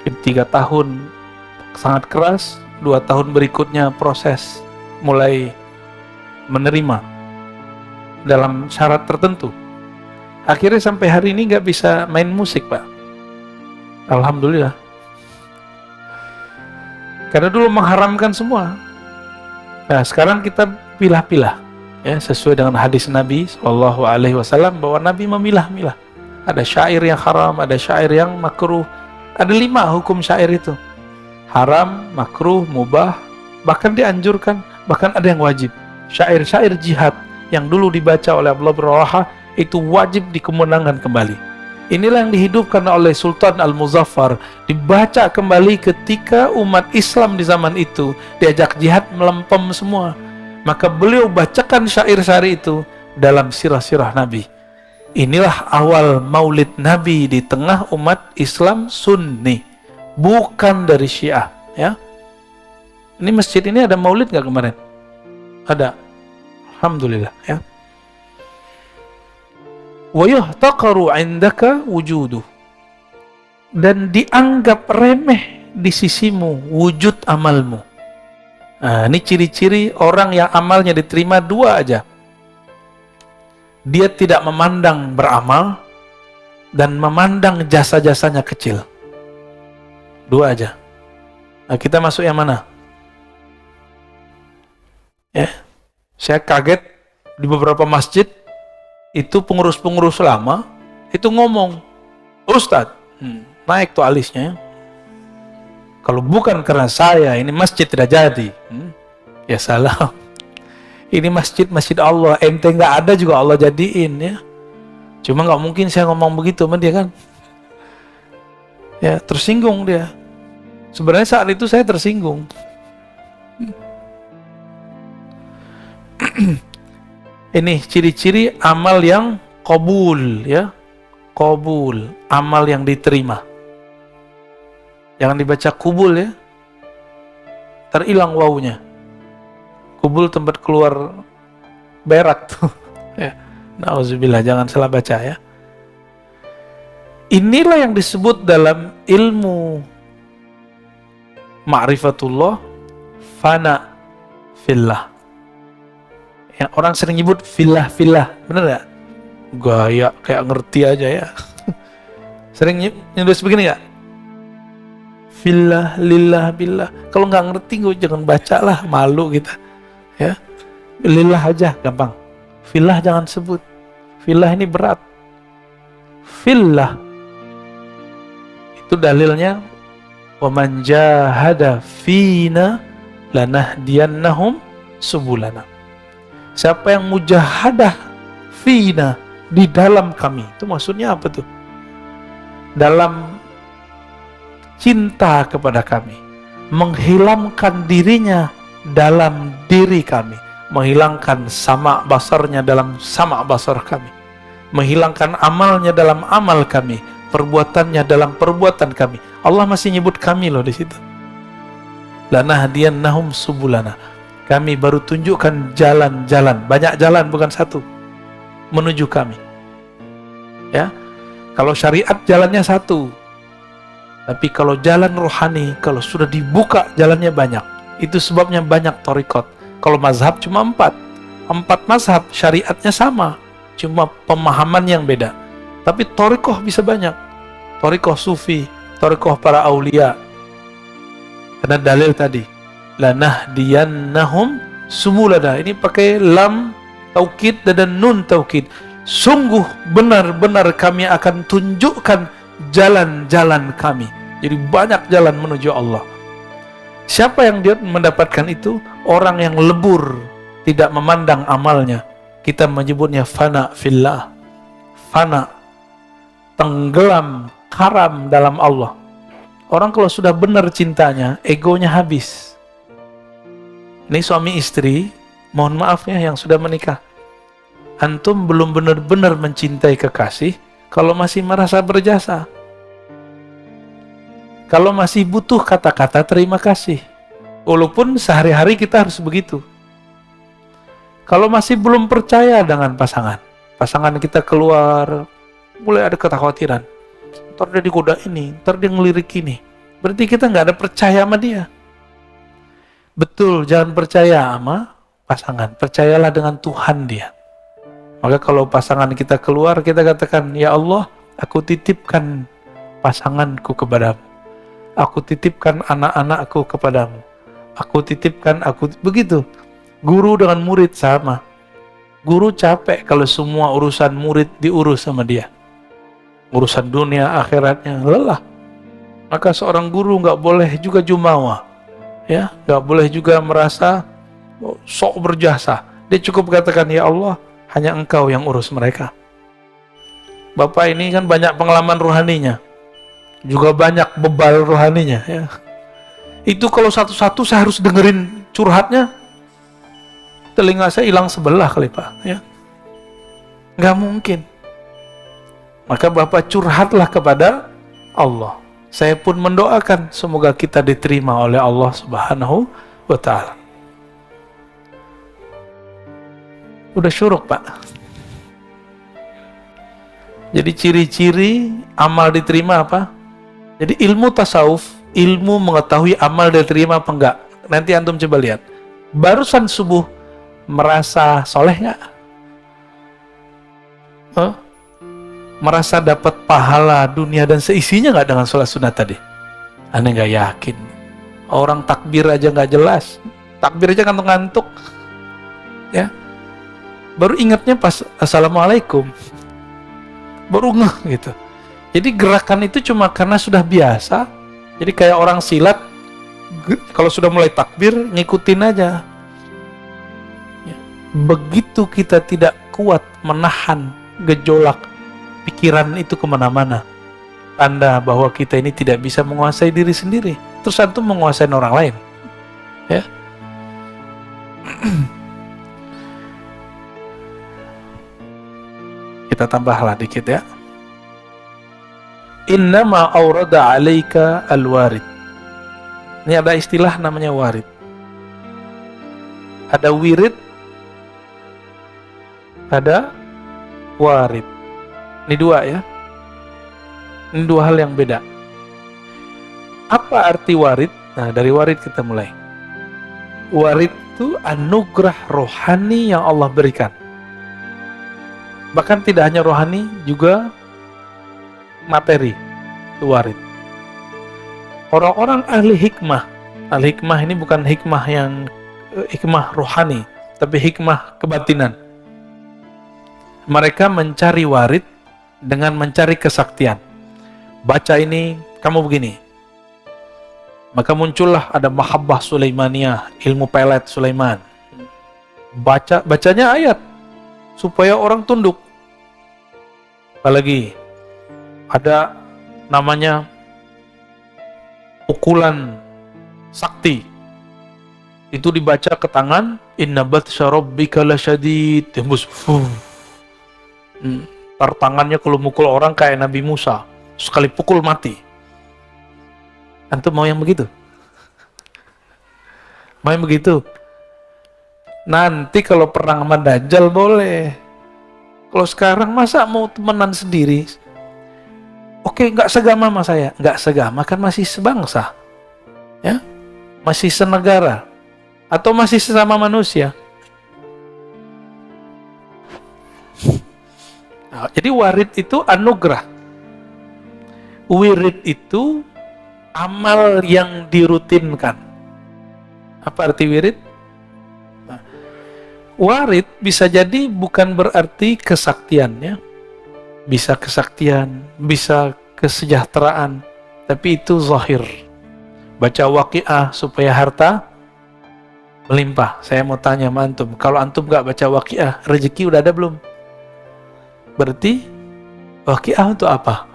3 tahun sangat keras, 2 tahun berikutnya proses mulai menerima dalam syarat tertentu. Akhirnya sampai hari ini nggak bisa main musik, Pak. Alhamdulillah. Karena dulu mengharamkan semua. Nah, sekarang kita pilah-pilah, ya, sesuai dengan hadis Nabi Shallallahu Alaihi Wasallam bahwa Nabi memilah-milah. Ada syair yang haram, ada syair yang makruh. Ada 5 hukum syair itu. Haram, makruh, mubah, bahkan dianjurkan, bahkan ada yang wajib. Syair-syair jihad yang dulu dibaca oleh Abdullah bin Rawaha itu wajib dikemenangkan kembali. Inilah yang dihidupkan oleh Sultan Al-Muzaffar, dibaca kembali ketika umat Islam di zaman itu diajak jihad melempem semua. Maka beliau bacakan syair-syair itu dalam sirah-sirah Nabi. Inilah awal maulid Nabi di tengah umat Islam Sunni, bukan dari Syiah, ya. Ini masjid ini ada maulid nggak kemarin? Ada. Alhamdulillah, ya. Wa yuhtaqaru 'indaka wujuduh. Dan dianggap remeh di sisimu wujud amalmu. Nah, ini ciri-ciri orang yang amalnya diterima 2 aja. Dia tidak memandang beramal dan memandang jasa-jasanya kecil. 2 aja. Nah, kita masuk yang mana? Ya, saya kaget di beberapa masjid itu pengurus-pengurus lama itu ngomong, Ustadz, naik tuh alisnya. Kalau bukan karena saya, ini masjid tidak jadi. Ya salah. Ini masjid Allah, ente nggak ada juga Allah jadiin, ya. Cuma nggak mungkin saya ngomong begitu sama dia, kan. Ya, tersinggung dia. Sebenarnya saat itu saya tersinggung. Ini ciri-ciri amal yang qabul, ya. Qabul, amal yang diterima. Jangan dibaca kubul, ya. Terhilang wawunya. Kubul tempat keluar berak tuh. Ya. Nauzubillah, jangan salah baca, ya. Inilah yang disebut dalam ilmu ma'rifatullah fana fillah. Yang orang sering nyebut fillah, bener gak? Gaya kayak ngerti aja, ya. Sering nyebut begini gak? Fillah, lillah, billah. Kalau nggak ngerti, gue jangan baca lah, malu kita, ya. Lillah aja, gampang. Fillah jangan sebut. Fillah ini berat. Fillah itu dalilnya, wa man jahada fina lanahdiyannahum subulana. Siapa yang mujahadah fina, di dalam kami, itu maksudnya apa tuh? Dalam cinta kepada kami, menghilangkan dirinya dalam diri kami, menghilangkan sama basarnya dalam sama basar kami, menghilangkan amalnya dalam amal kami, perbuatannya dalam perbuatan kami. Allah masih nyebut kami loh di situ. Lanahdiyannahum subulana. Kami baru tunjukkan jalan-jalan, banyak jalan bukan satu, menuju kami. Ya, kalau syariat jalannya satu, tapi kalau jalan rohani, kalau sudah dibuka jalannya banyak. Itu sebabnya banyak thariqat. Kalau mazhab cuma 4 mazhab, syariatnya sama, cuma pemahaman yang beda. Tapi thariqah bisa banyak. Thariqah sufi, thariqah para aulia. Karena dalil tadi, lanahdiyannahum sumulana. Ini pakai lam taukid dan nun taukid. Sungguh benar-benar kami akan tunjukkan jalan-jalan kami. Jadi banyak jalan menuju Allah. Siapa yang dia mendapatkan itu? Orang yang lebur, tidak memandang amalnya. Kita menyebutnya fana fillah. Fana, tenggelam, karam dalam Allah. Orang kalau sudah benar cintanya, egonya habis. Ini suami istri, mohon maaf ya yang sudah menikah. Antum belum benar-benar mencintai kekasih kalau masih merasa berjasa. Kalau masih butuh kata-kata terima kasih. Walaupun sehari-hari kita harus begitu. Kalau masih belum percaya dengan pasangan kita keluar, mulai ada kekhawatiran. Ntar dia digoda ini, ntar dia ngelirik ini. Berarti kita nggak ada percaya sama dia. Betul, jangan percaya sama pasangan. Percayalah dengan Tuhan dia. Maka kalau pasangan kita keluar, kita katakan, ya Allah, aku titipkan pasanganku kepadamu. Aku titipkan anak-anakku kepadamu. Begitu. Guru dengan murid sama. Guru capek kalau semua urusan murid diurus sama dia. Urusan dunia, akhiratnya, lelah. Maka seorang guru nggak boleh juga jumawa. Ya, nggak boleh juga merasa sok berjasa. Dia cukup katakan, ya Allah, hanya Engkau yang urus mereka. Bapak ini kan banyak pengalaman rohaninya, juga banyak bebal rohaninya. Ya. Itu kalau satu-satu saya harus dengerin curhatnya, telinga saya hilang sebelah kali Pak. Ya. Nggak mungkin. Maka Bapak curhatlah kepada Allah. Saya pun mendoakan semoga kita diterima oleh Allah Subhanahu wa Ta'ala. Udah syuruk Pak. Jadi ciri-ciri amal diterima apa? Jadi ilmu tasawuf, ilmu mengetahui amal diterima apa enggak. Nanti antum coba lihat. Barusan subuh merasa soleh nggak? Merasa dapat pahala dunia dan seisinya nggak dengan sholat sunat tadi? Aneh nggak yakin. Orang takbir aja nggak jelas. Takbir aja ngantuk-ngantuk. Ya. Baru ingatnya pas assalamualaikum, baru ngeh gitu. Jadi gerakan itu cuma karena sudah biasa. Jadi kayak orang silat, kalau sudah mulai takbir ngikutin aja. Ya. Begitu kita tidak kuat menahan gejolak pikiran itu kemana-mana, tanda bahwa kita ini tidak bisa menguasai diri sendiri. Terus antum menguasai orang lain. Ya. Kita tambahlah dikit ya. Innama awrada alaika al-warid. Ini ada istilah namanya warid. Ada wirid, ada warid. Ini dua ya. Ini dua hal yang beda. Apa arti warid? Nah, dari warid kita mulai. Warid itu anugerah rohani yang Allah berikan. Bahkan tidak hanya rohani, juga materi, itu warid. Orang-orang ahli hikmah ini bukan hikmah yang hikmah rohani, tapi hikmah kebatinan. Mereka mencari warid dengan mencari kesaktian. Baca ini, kamu begini. Maka muncullah ada mahabbah Sulaimaniyah, ilmu pelet Sulaiman. Bacanya ayat supaya orang tunduk. Apalagi ada namanya pukulan sakti. Itu dibaca ke tangan, inna batsya rabbika lasyadid. Tembus. Tar tangannya kalau mukul orang kayak Nabi Musa, sekali pukul mati. Antum mau yang begitu? Mau yang begitu? Nanti kalau perang sama Dajjal boleh. Kalau sekarang masa mau temenan sendiri? Oke, nggak segama sama saya. Nggak segama kan masih sebangsa. Ya, masih senegara. Atau masih sesama manusia. Nah, jadi warid itu anugerah. Wirid itu amal yang dirutinkan. Apa arti wirid? Nah, warid bisa jadi bukan berarti kesaktian, ya. Bisa kesaktian, bisa kesejahteraan, tapi itu zahir. Baca Waqiah supaya harta melimpah. Saya mau tanya sama antum, kalau antum gak baca Waqiah, rezeki udah ada belum? Berarti Waqiah untuk apa?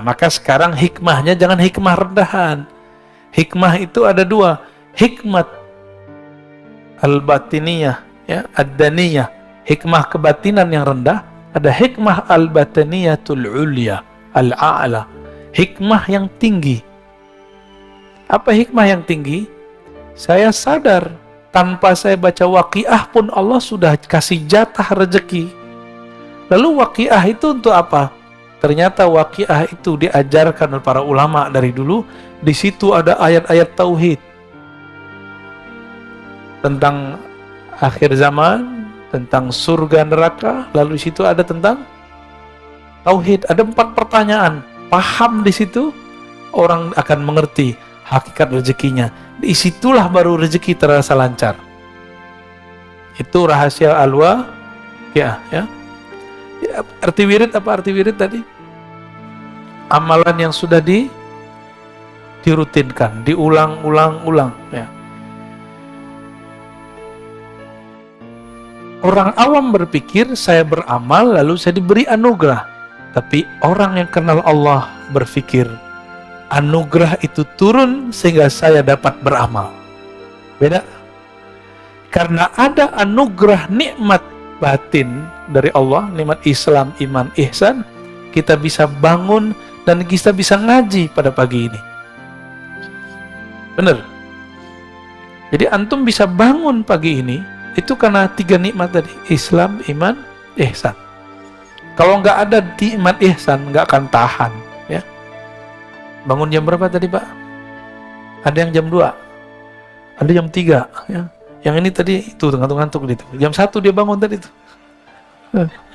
Maka sekarang hikmahnya jangan hikmah rendahan. Hikmah itu ada dua, hikmat al-batiniyah, ya, ad-daniyah, hikmah kebatinan yang rendah. Ada hikmah al-bataniyatul ulya, al-a'la, hikmah yang tinggi. Apa hikmah yang tinggi? Saya sadar tanpa saya baca Waqiah pun Allah sudah kasih jatah rezeki. Lalu Waqiah itu untuk apa? Ternyata Waqiah itu diajarkan oleh para ulama dari dulu. Di situ ada ayat-ayat tauhid tentang akhir zaman, tentang surga neraka. Lalu di situ ada tentang tauhid. Ada 4 pertanyaan. Paham di situ, orang akan mengerti hakikat rezekinya. Di situlah baru rezeki terasa lancar. Itu rahasia al-Waqiah, ya. Arti wirid apa arti wirid tadi? Amalan yang sudah dirutinkan, diulang-ulang-ulang, ya. Orang awam berpikir saya beramal lalu saya diberi anugerah. Tapi orang yang kenal Allah berpikir anugerah itu turun sehingga saya dapat beramal. Beda. Karena ada anugerah nikmat batin dari Allah, nikmat Islam, iman, ihsan, kita bisa bangun dan kita bisa ngaji pada pagi ini. Benar. Jadi antum bisa bangun pagi ini itu karena 3 nikmat tadi, Islam, iman, ihsan. Kalau nggak ada nikmat ihsan, nggak akan tahan, ya. Bangun jam berapa tadi, Pak? Ada yang jam 2, ada jam 3, ya. Yang ini tadi itu ngantuk-ngantuk gitu. Jam 1 dia bangun tadi tuh.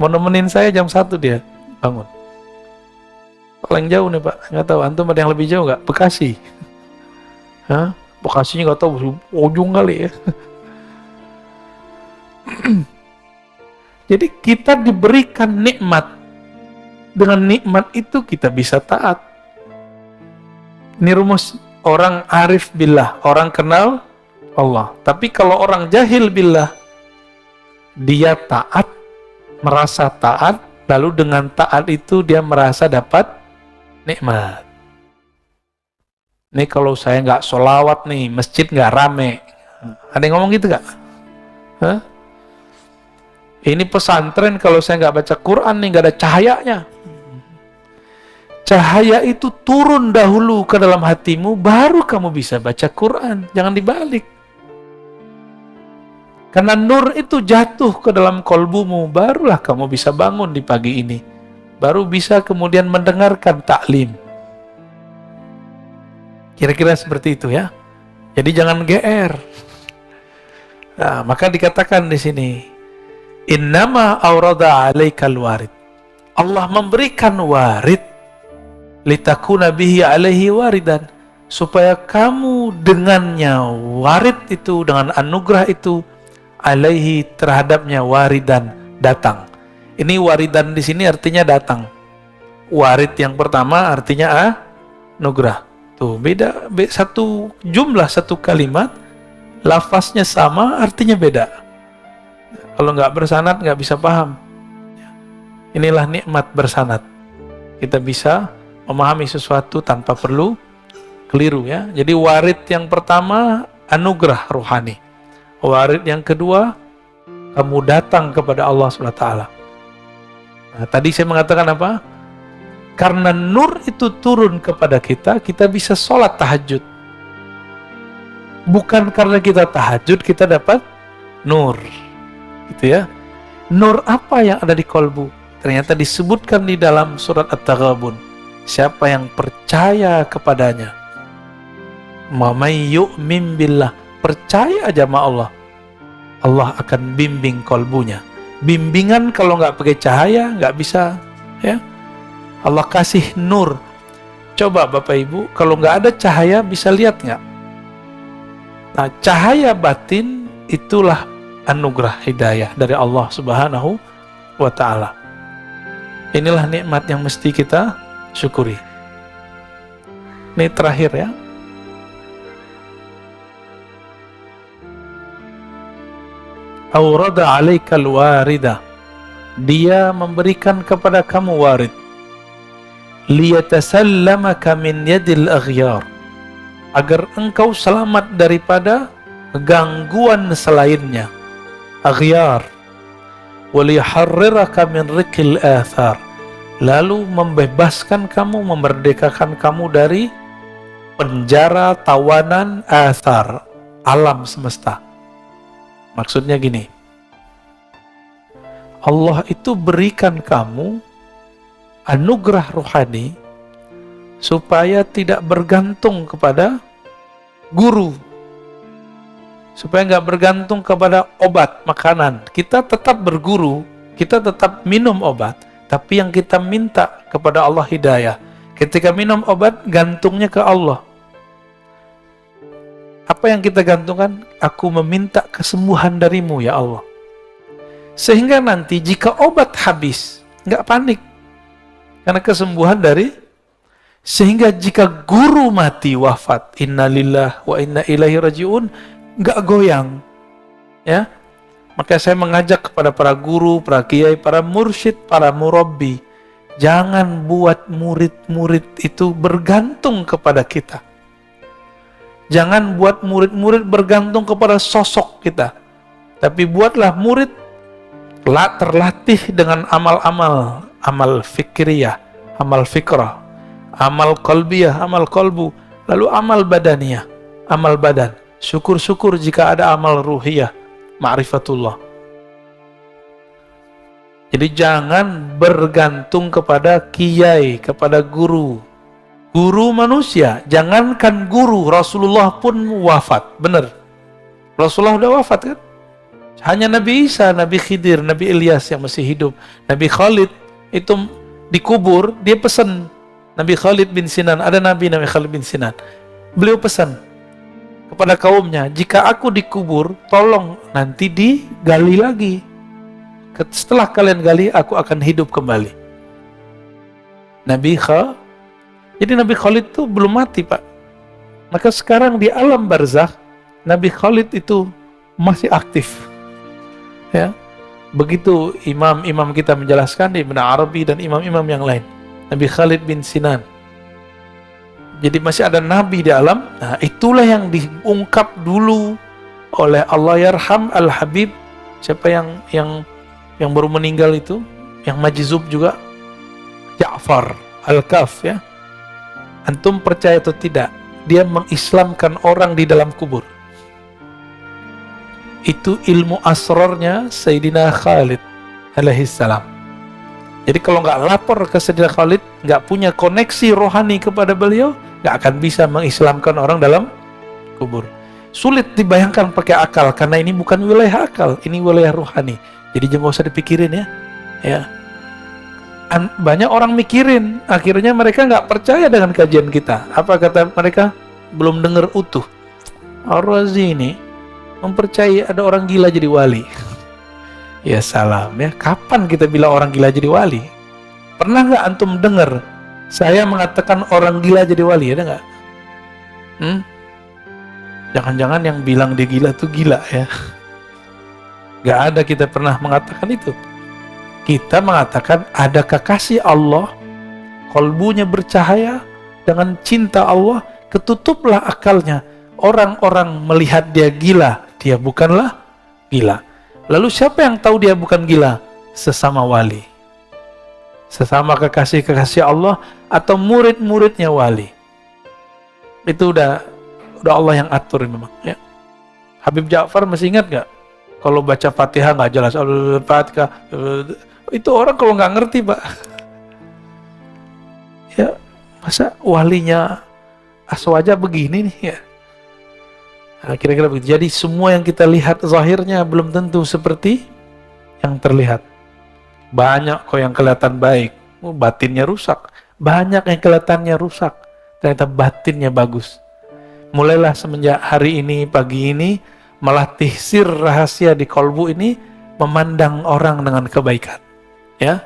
Mau nemenin saya jam 1 dia bangun. Paling jauh nih, Pak. Nggak tahu antum ada yang lebih jauh nggak? Bekasi. Hah? Bekasinya nggak tahu, ujung kali ya. Jadi kita diberikan nikmat. Dengan nikmat itu kita bisa taat. Ini rumus orang arif billah, orang kenal Allah. Tapi kalau orang jahil billah, dia taat, merasa taat, lalu dengan taat itu dia merasa dapat nikmat. Ini kalau saya nggak sholawat nih, masjid nggak rame. Ada yang ngomong gitu nggak? Hah? Ini pesantren kalau saya nggak baca Quran nih, nggak ada cahayanya. Cahaya itu turun dahulu ke dalam hatimu, baru kamu bisa baca Quran. Jangan dibalik. Karena nur itu jatuh ke dalam kolbumu, barulah kamu bisa bangun di pagi ini. Baru bisa kemudian mendengarkan taklim. Kira-kira seperti itu, ya. Jadi jangan GR. Nah, maka dikatakan di sini, innama aurada alaikal warid. Allah memberikan warid litakuna bihi alaihi waridan, supaya kamu dengannya warid itu, dengan anugerah itu, alaihi terhadapnya waridan, datang. Ini waridan di sini artinya datang. Warid yang pertama artinya anugerah. Tuh beda, satu jumlah, satu kalimat, lafaznya sama, artinya beda. Kalau nggak bersanad nggak bisa paham. Inilah nikmat bersanad. Kita bisa memahami sesuatu tanpa perlu keliru, ya. Jadi warid yang pertama anugerah rohani. Warid yang kedua, kamu datang kepada Allah SWT. Nah, tadi saya mengatakan apa? Karena nur itu turun kepada kita, kita bisa sholat tahajud. Bukan karena kita tahajud kita dapat nur, gitu ya. Nur apa yang ada di kolbu? Ternyata disebutkan di dalam surat At-Taghabun. Siapa yang percaya kepadanya, may yu'min billah, percaya aja sama Allah, Allah akan bimbing kolbunya. Bimbingan kalau nggak pakai cahaya nggak bisa, ya. Allah kasih nur. Coba Bapak Ibu, kalau nggak ada cahaya bisa lihat nggak? Nah, cahaya batin itulah anugerah hidayah dari Allah Subhanahu wa Ta'ala. Inilah nikmat yang mesti kita syukuri. Ini terakhir ya. Aurada alaikal warida, dia memberikan kepada kamu warid. Liyatasallamaka min yadil aghyar, agar engkau selamat daripada gangguan selainnya, aghyar. Waliharriraka min riqil athar, lalu membebaskan kamu, memerdekakan kamu dari penjara tawanan athar, alam semesta. Maksudnya gini, Allah itu berikan kamu anugerah rohani supaya tidak bergantung kepada guru, supaya nggak bergantung kepada obat, makanan. Kita tetap berguru, kita tetap minum obat, tapi yang kita minta kepada Allah hidayah. Ketika minum obat, gantungnya ke Allah. Apa yang kita gantungkan? Aku meminta kesembuhan darimu ya Allah. Sehingga nanti jika obat habis, nggak panik, karena kesembuhan dari. Sehingga jika guru mati wafat, innalillah wa inna ilaihi rajiun, nggak goyang, ya. Maka saya mengajak kepada para guru, para kiai, para mursyid, para murabbi, jangan buat murid-murid itu bergantung kepada kita. Jangan buat murid-murid bergantung kepada sosok kita, tapi buatlah murid terlatih dengan amal-amal, amal fikriyah, amal fikrah, amal qalbiyah, amal qalbu, lalu amal badaniyah, amal badan. Syukur-syukur jika ada amal ruhiyah, ma'rifatullah. Jadi jangan bergantung kepada kiai, kepada guru. Guru manusia, jangankan guru, Rasulullah pun wafat, benar. Rasulullah udah wafat kan? Hanya Nabi Isa, Nabi Khidir, Nabi Ilyas yang masih hidup. Nabi Khalid itu dikubur, dia pesan. Nabi Khalid bin Sinan, ada Nabi Khalid bin Sinan. Beliau pesan kepada kaumnya, jika aku dikubur, tolong nanti digali lagi. Setelah kalian gali, aku akan hidup kembali. Jadi Nabi Khalid itu belum mati, Pak. Maka sekarang di alam barzakh, Nabi Khalid itu masih aktif. Ya, begitu imam-imam kita menjelaskan, di Ibn Arabi dan imam-imam yang lain. Nabi Khalid bin Sinan. Jadi masih ada Nabi di alam. Nah, itulah yang diungkap dulu oleh Allah Yarham Al-Habib. Siapa yang baru meninggal itu, yang majzub juga, Ja'far Al-Kaf, ya. Antum percaya atau tidak, dia mengislamkan orang di dalam kubur. Itu ilmu asrarnya Sayyidina Khalid alaihissalam. Jadi kalau nggak lapor ke Sayyidina Khalid, nggak punya koneksi rohani kepada beliau, nggak akan bisa mengislamkan orang dalam kubur. Sulit dibayangkan pakai akal, karena ini bukan wilayah akal, ini wilayah rohani. Jadi jangan usah dipikirin ya. Banyak orang mikirin, akhirnya mereka nggak percaya dengan kajian kita. Apa kata mereka? Belum dengar utuh. Ar-Razi ini mempercayai ada orang gila jadi wali. Ya salam ya. Kapan kita bilang orang gila jadi wali? Pernah nggak antum dengar saya mengatakan orang gila jadi wali? Ada nggak? Jangan-jangan yang bilang dia gila tuh gila ya. Nggak ada, kita pernah mengatakan itu. Kita mengatakan ada kekasih Allah, kolbunya bercahaya dengan cinta Allah, ketutuplah akalnya. Orang-orang melihat dia gila, dia bukanlah gila. Lalu siapa yang tahu dia bukan gila? Sesama wali, sesama kekasih-kekasih Allah atau murid-muridnya wali. Itu udah udah Allah yang atur memang ya. Habib Ja'far masih ingat nggak kalau baca Fatihah nggak jelas, Fatihah itu orang kalau nggak ngerti Pak ya, masa walinya Aswaja begini nih ya. Nah, kira-kira begitu. Jadi semua yang kita lihat zahirnya belum tentu seperti yang terlihat. Banyak kok yang kelihatan baik, batinnya rusak. Banyak yang kelihatannya rusak, ternyata batinnya bagus. Mulailah semenjak hari ini, pagi ini, melatih sir rahasia di kolbu ini, memandang orang dengan kebaikan. Ya,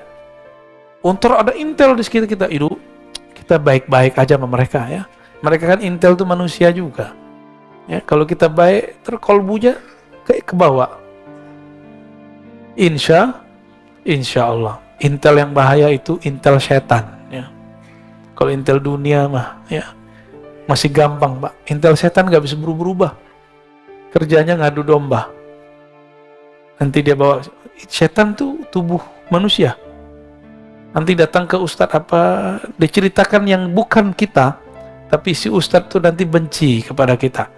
untuk ada intel di sekitar kita, itu kita baik-baik aja sama mereka ya. Mereka kan intel itu manusia juga. Ya, kalau kita baik, terkolbunya kayak ke bawah. Insya Allah. Intel yang bahaya itu intel setan. Ya. Kalau intel dunia mah, ya masih gampang Pak. Intel setan nggak bisa berubah. Kerjanya ngadu domba. Nanti dia bawa setan tuh tubuh manusia. Nanti datang ke ustadz apa, diceritakan yang bukan kita, tapi si ustadz tuh nanti benci kepada kita.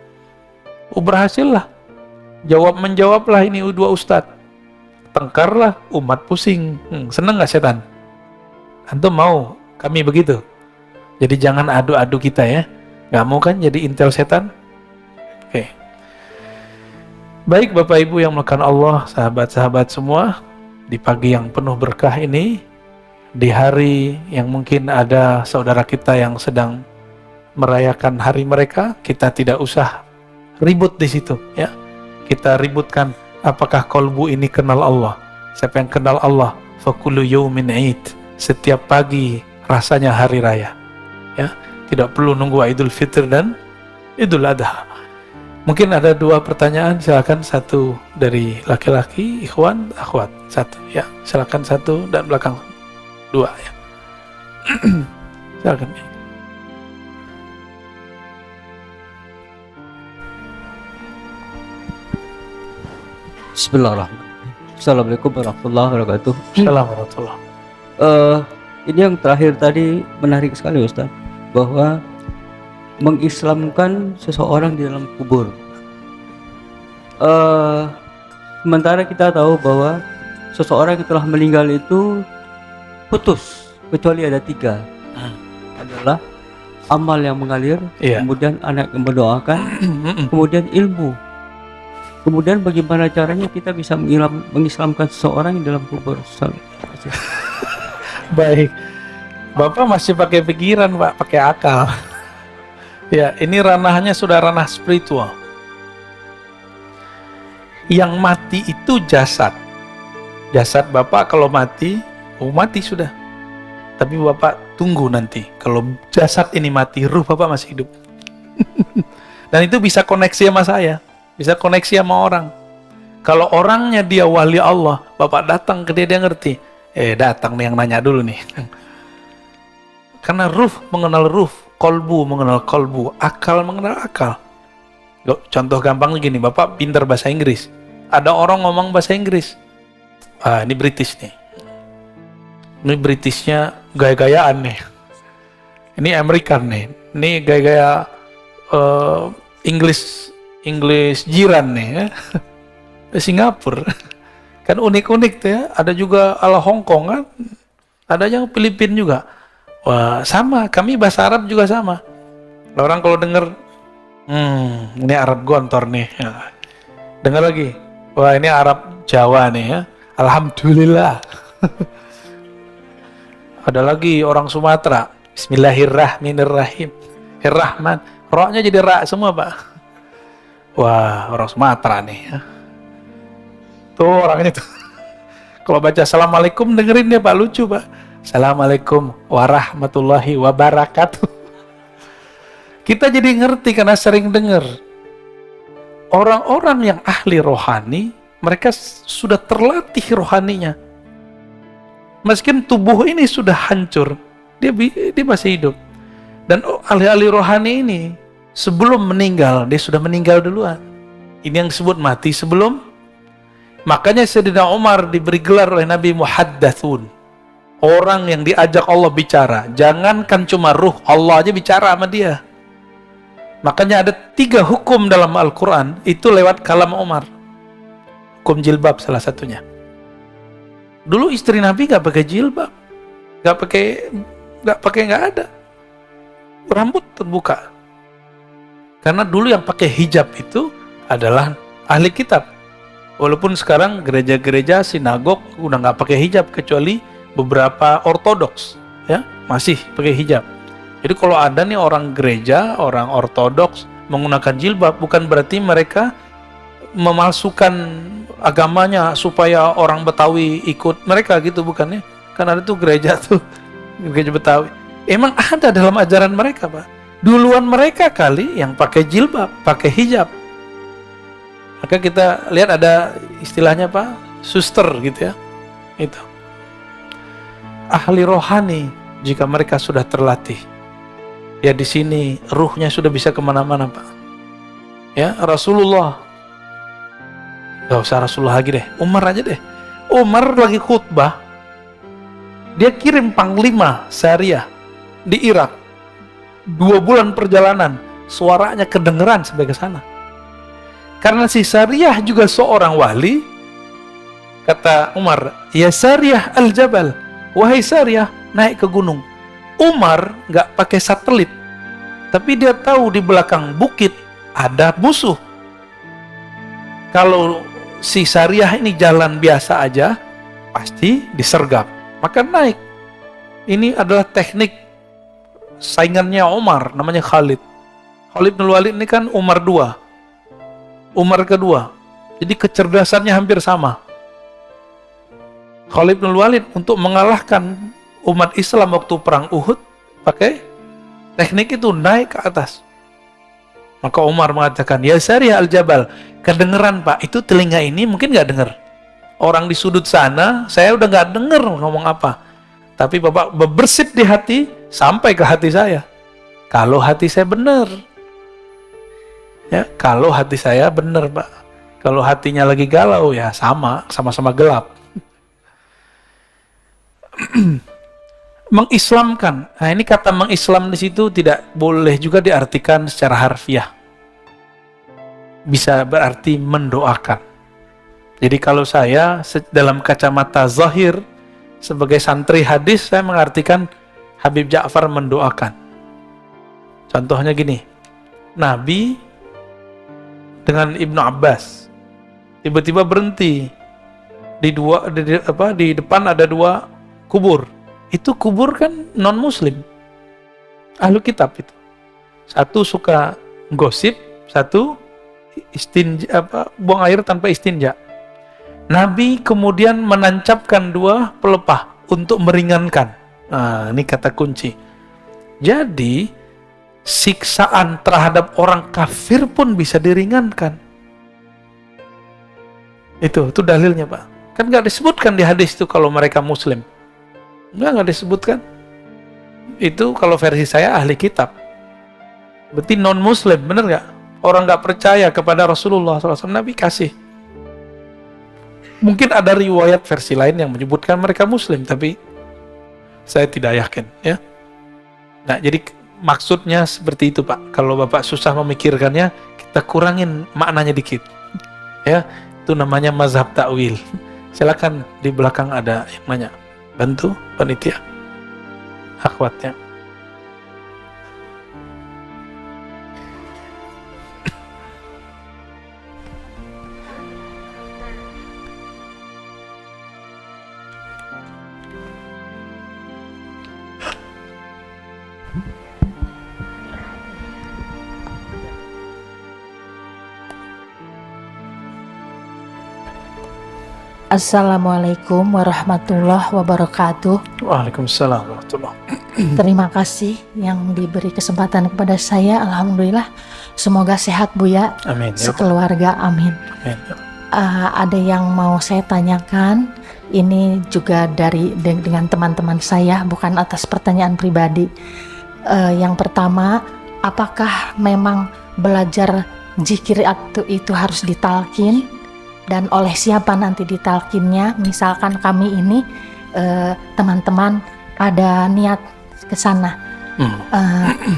Berhasil lah. Menjawablah ini dua ustadz. Tengkarlah, umat pusing. Seneng gak setan? Antum mau kami begitu? Jadi jangan adu-adu kita ya. Gak mau kan jadi intel setan? Oke. Baik Bapak Ibu yang melakukan Allah, sahabat-sahabat semua, di pagi yang penuh berkah ini, di hari yang mungkin ada saudara kita yang sedang merayakan hari mereka, kita tidak usah ribut di situ ya. Kita ributkan apakah kolbu ini kenal Allah. Siapa yang kenal Allah, fakulu yaumin aid, setiap pagi rasanya hari raya ya. Tidak perlu nunggu Idul Fitr dan Idul Adha. Mungkin ada dua pertanyaan, silakan. Satu dari laki-laki, ikhwan, akhwat. Satu ya, silakan. Satu dan belakang dua ya. Silakan ya. Bismillahirrahmanirrahim. Assalamualaikum warahmatullahi wabarakatuh. Assalamualaikum. Ini yang terakhir tadi menarik sekali Ustaz, bahwa mengislamkan seseorang di dalam kubur. Sementara kita tahu bahwa seseorang yang telah meninggal itu putus, kecuali ada tiga. Adalah amal yang mengalir, kemudian anak yang mendoakan, kemudian ilmu. Kemudian bagaimana caranya kita bisa mengislamkan seseorang di dalam kubur? Baik, Bapak masih pakai pikiran Pak, pakai akal. Ya, ini ranahnya sudah ranah spiritual. Yang mati itu jasad. Jasad Bapak kalau mati, mati sudah. Tapi Bapak tunggu nanti. Kalau jasad ini mati, ruh Bapak masih hidup. Dan itu bisa koneksi sama saya. Bisa koneksi sama orang. Kalau orangnya dia wali Allah, Bapak datang ke dia, dia ngerti. Datang nih yang nanya dulu nih. Karena ruh mengenal ruh, kolbu mengenal kolbu, akal mengenal akal. Contoh gampang gini, Bapak pintar bahasa Inggris. Ada orang ngomong bahasa Inggris. Ini British nih. Ini Britishnya gaya-gayaan nih. Ini American nih. Ini gaya-gaya English jiran nih ya. Singapura kan unik-unik tuh ya. Ada juga ala Hong Kong kan, ada yang Filipina juga. Wah sama, kami bahasa Arab juga sama. Orang kalau denger ini Arab gontor nih ya. Dengar lagi, wah ini Arab Jawa nih ya. Alhamdulillah. Ada lagi orang Sumatera, Bismillahirrahmanirrahim, Rahman, roknya jadi ra semua Pak. Wah, orang Sumatera nih ya. Tuh orangnya tuh. Kalau baca Assalamualaikum dengerin dia Pak, lucu Pak. Assalamualaikum warahmatullahi wabarakatuh. Kita jadi ngerti karena sering dengar. Orang-orang yang ahli rohani, mereka sudah terlatih rohaninya. Meskipun tubuh ini sudah hancur, dia masih hidup. Dan ahli-ahli rohani ini sebelum meninggal, dia sudah meninggal duluan. Ini yang disebut mati sebelum. Makanya Sayyidina Umar diberi gelar oleh Nabi Muhaddatsun, orang yang diajak Allah bicara. Jangankan cuma ruh, Allah aja bicara sama dia. Makanya ada 3 hukum dalam Al-Quran itu lewat kalam Umar. Hukum jilbab salah satunya. Dulu istri Nabi nggak pakai jilbab, nggak ada. Rambut terbuka. Karena dulu yang pakai hijab itu adalah ahli kitab. Walaupun sekarang gereja-gereja, sinagog udah nggak pakai hijab kecuali beberapa ortodoks, ya masih pakai hijab. Jadi kalau ada nih orang gereja, orang ortodoks menggunakan jilbab, bukan berarti mereka memalsukan agamanya supaya orang Betawi ikut mereka gitu, bukannya. Kan ada tuh gereja Betawi. Emang ada dalam ajaran mereka, Pak. Duluan mereka kali yang pakai jilbab, pakai hijab. Maka kita lihat ada istilahnya, Pak, suster gitu ya. Itu. Ahli rohani jika mereka sudah terlatih. Ya di sini ruhnya sudah bisa kemana-mana, Pak. Ya Rasulullah, gak usah Rasulullah lagi deh, Umar aja deh. Umar lagi khutbah, dia kirim panglima syariah di Irak. 2 bulan perjalanan, suaranya kedengeran sampai ke sana. Karena si Syariah juga seorang wali, kata Umar, ya Syariah al-Jabal, wahai Syariah, naik ke gunung. Umar nggak pakai satelit, tapi dia tahu di belakang bukit ada musuh. Kalau si Syariah ini jalan biasa aja, pasti disergap. Maka naik. Ini adalah teknik saingannya Umar, namanya Khalid. Khalid bin Walid ini kan Umar 2, Umar kedua. Jadi kecerdasannya hampir sama. Khalid bin Walid untuk mengalahkan umat Islam waktu perang Uhud pakai teknik itu, naik ke atas. Maka Umar mengatakan, ya Syariah al-Jabal, kedengeran Pak, itu telinga ini mungkin nggak dengar. Orang di sudut sana, saya udah nggak dengar ngomong apa. Tapi Bapak berbersih di hati, sampai ke hati saya. Kalau hati saya benar. Ya, kalau hati saya benar, Pak. Kalau hatinya lagi galau, ya sama-sama gelap. Mengislamkan. Nah, ini kata mengislam di situ tidak boleh juga diartikan secara harfiah. Bisa berarti mendoakan. Jadi kalau saya dalam kacamata zahir sebagai santri hadis, saya mengartikan Habib Ja'far mendoakan. Contohnya gini, Nabi dengan Ibnu Abbas tiba-tiba berhenti di depan ada 2 kubur. Itu kubur kan non muslim, ahlu kitab itu. Satu suka gosip, satu buang air tanpa istinja. Nabi kemudian menancapkan 2 pelepah untuk meringankan. Nah, ini kata kunci. Jadi siksaan terhadap orang kafir pun bisa diringankan. Itu dalilnya, Pak. Kan nggak disebutkan di hadis itu kalau mereka muslim. Nggak disebutkan. Itu kalau versi saya ahli kitab. Berarti non muslim, bener nggak? Orang nggak percaya kepada Rasulullah SAW, Nabi kasih. Mungkin ada riwayat versi lain yang menyebutkan mereka muslim, tapi saya tidak yakin, ya. Nah, jadi maksudnya seperti itu, Pak. Kalau Bapak susah memikirkannya, kita kurangin maknanya dikit. Ya, itu namanya mazhab ta'wil. Silakan di belakang ada yang nanya. Bantu panitia, akhwatnya. Assalamualaikum warahmatullahi wabarakatuh. Waalaikumsalam warahmatullahi. Terima kasih yang diberi kesempatan kepada saya. Alhamdulillah. Semoga sehat Buya. Amin. Sekeluarga. Amin. Amin. Ada yang mau saya tanyakan. Ini juga dengan teman-teman saya, bukan atas pertanyaan pribadi. Yang pertama, apakah memang belajar zikir itu harus ditalkin? Dan oleh siapa nanti ditalkinnya? Misalkan kami ini teman-teman ada niat ke sana,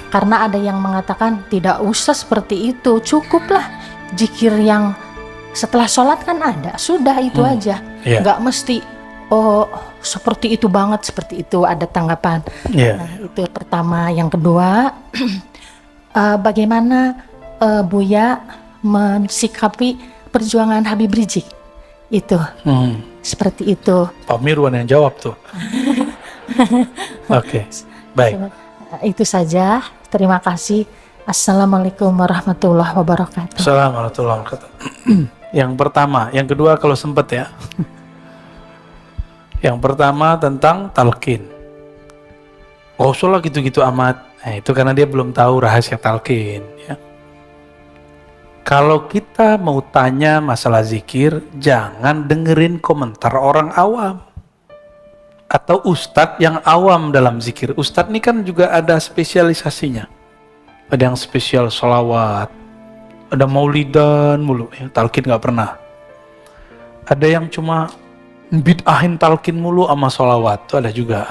Karena ada yang mengatakan tidak usah seperti itu, cukuplah zikir yang setelah sholat kan ada, sudah itu aja, nggak mesti seperti itu banget, seperti itu, ada tanggapan. Nah, itu pertama. Yang kedua, bagaimana Buya mensikapi perjuangan Habib Rizik itu? Seperti itu. Pak Mirwan yang jawab tuh. Oke, baik. Itu saja. Terima kasih. Assalamualaikum warahmatullahi wabarakatuh. Assalamualaikum warahmatullahi wabarakatuh. Yang pertama, yang kedua kalau sempat ya. Yang pertama tentang talqin. Oh, usah gitu-gitu amat. Nah, itu karena dia belum tahu rahasia talqin. Ya. Kalau kita mau tanya masalah zikir, jangan dengerin komentar orang awam atau ustadz yang awam dalam zikir. Ustadz ini kan juga ada spesialisasinya. Ada yang spesial sholawat, ada maulidan mulu, ya, talqin nggak pernah. Ada yang cuma bid'ahin talqin mulu sama sholawat, itu ada juga.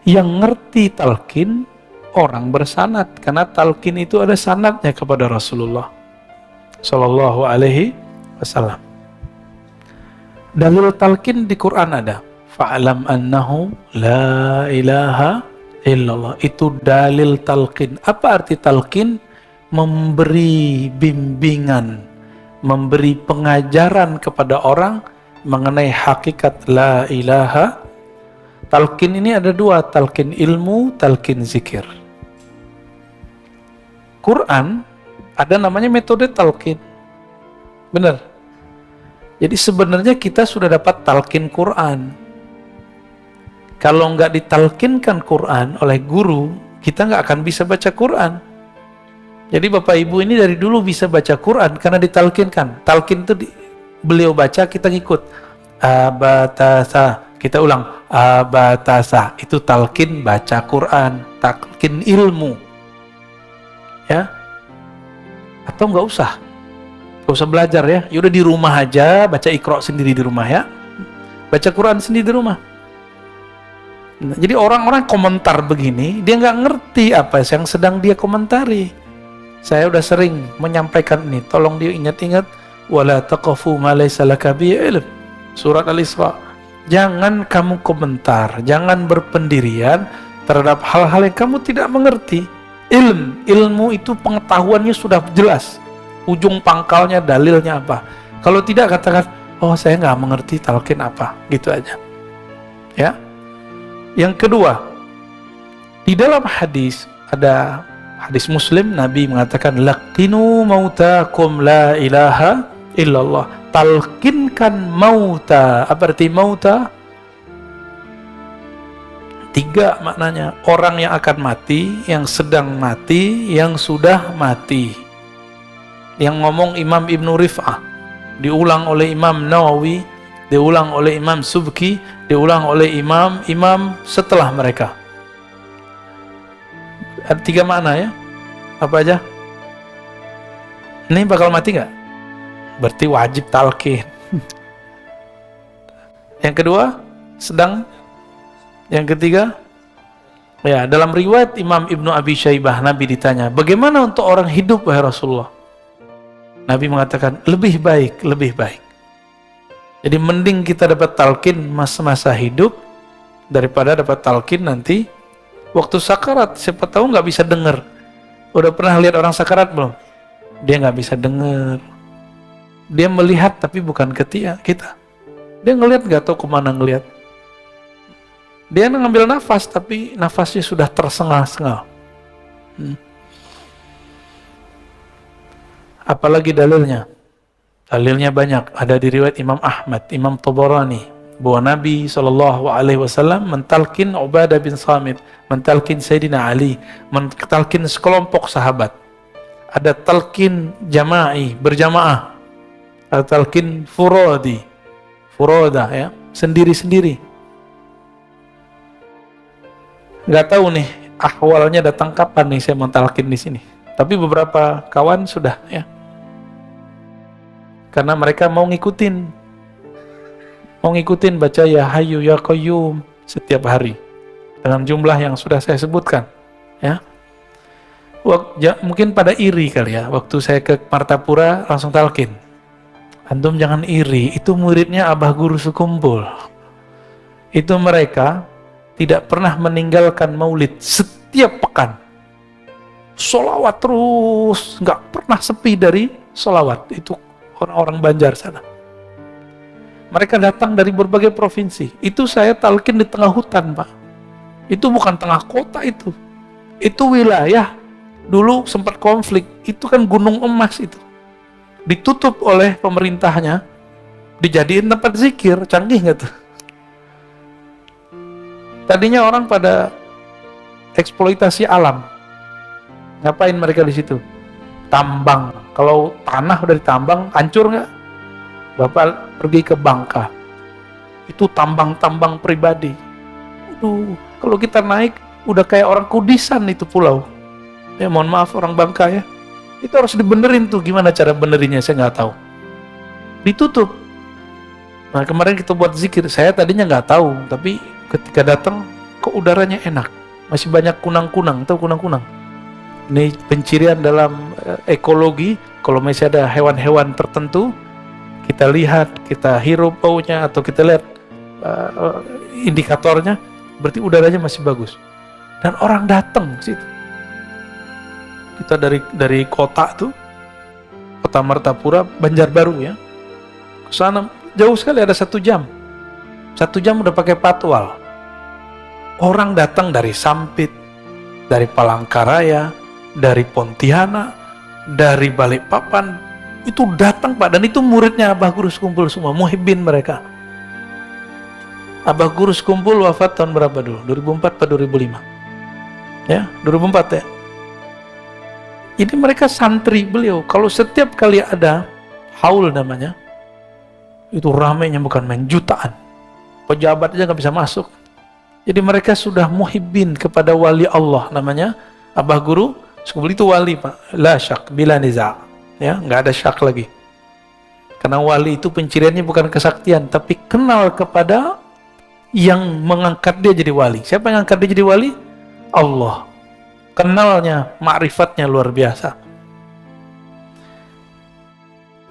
Yang ngerti talqin orang bersanad, karena talqin itu ada sanadnya kepada Rasulullah Sallallahu Alaihi Wasallam. Dalil talqin di Quran ada, fa'lam annahu la ilaha illallah, itu dalil talqin. Apa arti talqin? Memberi bimbingan, memberi pengajaran kepada orang mengenai hakikat la ilaha. Talqin ini ada dua, talqin ilmu, talqin zikir. Quran ada namanya metode talqin. Benar. Jadi sebenarnya kita sudah dapat talqin Quran. Kalau nggak ditalkinkan Quran oleh guru, kita nggak akan bisa baca Quran. Jadi Bapak Ibu ini dari dulu bisa baca Quran karena ditalkinkan. Talqin itu beliau baca, kita ngikut. Abatasa, kita ulang. Abatasa, itu talqin baca Quran, talqin ilmu. Ya, atau nggak usah belajar ya. Yaudah di rumah aja baca Iqra sendiri di rumah ya. Baca Quran sendiri di rumah. Nah, jadi orang-orang komentar begini, dia nggak ngerti apa yang sedang dia komentari. Saya udah sering menyampaikan ini, tolong dia ingat-ingat, wala taqafu ma laysa laka bihi ilm. Surat Al-Isra. Jangan kamu komentar, jangan berpendirian terhadap hal-hal yang kamu tidak mengerti. Ilmu itu pengetahuannya sudah jelas, ujung pangkalnya, dalilnya apa. Kalau tidak, katakan, oh saya nggak mengerti talqin apa, gitu aja. Ya. Yang kedua, di dalam hadis, ada hadis Muslim, Nabi mengatakan, laqinu mautakum la ilaha illallah. Talqinkan mauta. Apa arti mauta? 3 maknanya. Orang yang akan mati, yang sedang mati, yang sudah mati. Yang ngomong Imam Ibnu Rif'ah, diulang oleh Imam Nawawi, diulang oleh Imam Subki, diulang oleh imam-imam setelah mereka. Ada 3 makna ya. Apa aja? Ini bakal mati nggak? Berarti wajib talqin. Yang kedua, sedang. Yang ketiga, ya, dalam riwayat Imam Ibnu Abi Syaibah, Nabi ditanya, bagaimana untuk orang hidup wahai Rasulullah? Nabi mengatakan, lebih baik. Jadi mending kita dapat talqin masa-masa hidup daripada dapat talqin nanti waktu sakarat. Siapa tahu nggak bisa dengar. Udah pernah lihat orang sakarat belum? Dia nggak bisa dengar. Dia melihat tapi bukan kita. Dia ngelihat nggak tahu kemana ngelihat. Dia ngambil nafas tapi nafasnya sudah tersengal-sengal. Apalagi dalilnya? Dalilnya banyak. Ada di riwayat Imam Ahmad, Imam Tabarani, bahwa Nabi SAW mentalkin Ubadah bin Samit, mentalkin Sayyidina Ali, mentalkin sekelompok sahabat. Ada talqin jama'i, berjamaah. Ada talqin furoda ya, sendiri-sendiri. Nggak tahu nih ahwalnya datang kapan nih saya mentalkin di sini. Tapi beberapa kawan sudah ya. Karena mereka mau ngikutin baca ya Hayyu ya Qayyum setiap hari. dengan jumlah yang sudah saya sebutkan, ya. Mungkin pada iri kali ya, waktu saya ke Martapura langsung talkin. Antum jangan iri, itu muridnya Abah Guru Sekumpul. Itu mereka tidak pernah meninggalkan maulid setiap pekan. Sholawat terus, nggak pernah sepi dari sholawat. Itu orang-orang Banjar sana. Mereka datang dari berbagai provinsi. Itu saya talkin di tengah hutan, Pak. Itu bukan tengah kota itu. Itu wilayah. Dulu sempat konflik, itu kan gunung emas itu. Ditutup oleh pemerintahnya, dijadiin tempat zikir, canggih nggak tuh? Tadinya orang pada eksploitasi alam. Ngapain mereka di situ? Tambang. Kalau tanah udah ditambang, hancur nggak? Bapak pergi ke Bangka. Itu tambang-tambang pribadi. Kalau kita naik, udah kayak orang kudisan itu pulau. Ya mohon maaf orang Bangka ya, itu harus dibenerin tuh. Gimana cara benerinnya saya nggak tahu. Ditutup. Nah kemarin kita buat zikir, saya tadinya nggak tahu, tapi ketika datang kok udaranya enak, masih banyak kunang-kunang. Tahu kunang-kunang? Ini pencirian dalam ekologi. Kalau masih ada hewan-hewan tertentu, kita lihat, kita hirup baunya atau kita lihat indikatornya, berarti udaranya masih bagus. Dan orang datang ke situ. Kita dari kota tuh, kota Martapura, Banjarbaru ya, ke sana jauh sekali, ada 1 jam. 1 jam udah pakai patwal. Orang datang dari Sampit, dari Palangkaraya, dari Pontianak, dari Balikpapan, itu datang Pak, dan itu muridnya Abah Guru Sekumpul semua, muhibbin mereka. Abah Guru Sekumpul wafat tahun berapa dulu? 2004 atau 2005? Ya, 2004 ya. Ini mereka santri beliau. Kalau setiap kali ada haul namanya, itu ramainya bukan main, jutaan. Pejabat aja nggak bisa masuk. Jadi mereka sudah muhibbin kepada wali Allah namanya Abah Guru Sekumpul. Itu wali Pak, la syak bila niza', ya nggak ada syak lagi. Karena wali itu penciriannya bukan kesaktian, tapi kenal kepada yang mengangkat dia jadi wali. Siapa yang angkat dia jadi wali? Allah. Kenalnya, ma'rifatnya luar biasa.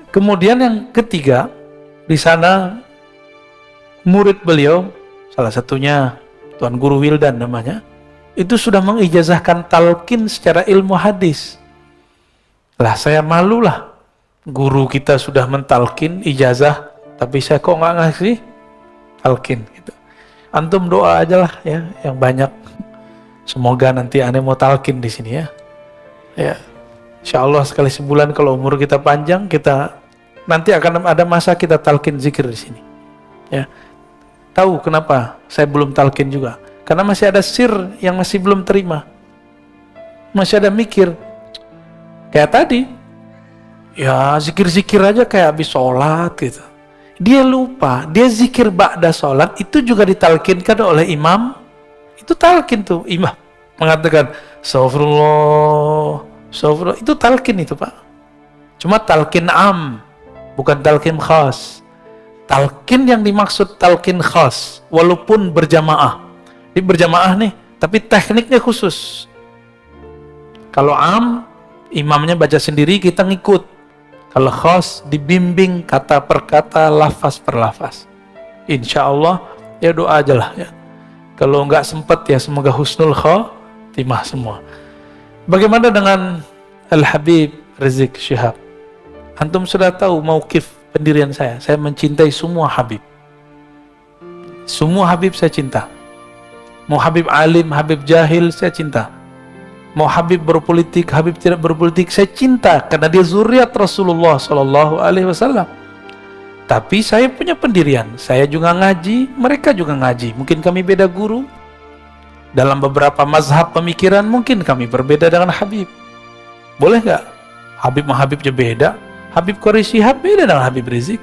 Kemudian yang ketiga, di sana murid beliau, salah satunya Tuan Guru Wildan namanya, itu sudah mengijazahkan talqin secara ilmu hadis. Lah saya malu lah, guru kita sudah mentalkin ijazah, tapi saya kok nggak ngasih talqin gitu. Antum doa aja lah ya, yang banyak. Semoga nanti aneh mau talqin di sini ya. Ya, insya Allah sekali sebulan kalau umur kita panjang, kita nanti akan ada masa kita talqin zikir di sini. Ya, tahu kenapa saya belum talqin juga? Karena masih ada sir yang masih belum terima. Masih ada mikir. Kayak tadi, ya zikir-zikir aja kayak habis sholat gitu. Dia lupa, dia zikir ba'da sholat itu juga ditalkinkan oleh imam. Itu talqin tuh, imam mengatakan astagfirullah, astagfirullah, itu talqin itu Pak. Cuma talqin am, bukan talqin khas. Talqin yang dimaksud talqin khas, walaupun berjamaah. Ini berjamaah nih, tapi tekniknya khusus. Kalau am, imamnya baca sendiri, kita ngikut. Kalau khas, dibimbing kata per kata, lafaz per lafaz. Insya Allah, ya doa aja lah ya. Kalau nggak sempat ya semoga husnul khotimah semua. Bagaimana dengan Al-Habib Rizik Syihab? Antum sudah tahu mauqif pendirian saya. Saya mencintai semua Habib. Semua Habib saya cinta. Mau Habib alim, Habib jahil, saya cinta. Mau Habib berpolitik, Habib tidak berpolitik, saya cinta karena dia zuriat Rasulullah SAW. Tapi saya punya pendirian, saya juga ngaji, mereka juga ngaji. Mungkin kami beda guru. Dalam beberapa mazhab pemikiran mungkin kami berbeda dengan Habib. Boleh nggak? Habib sama Habibnya beda. Habib Qori Syihab beda dengan Habib Rizik.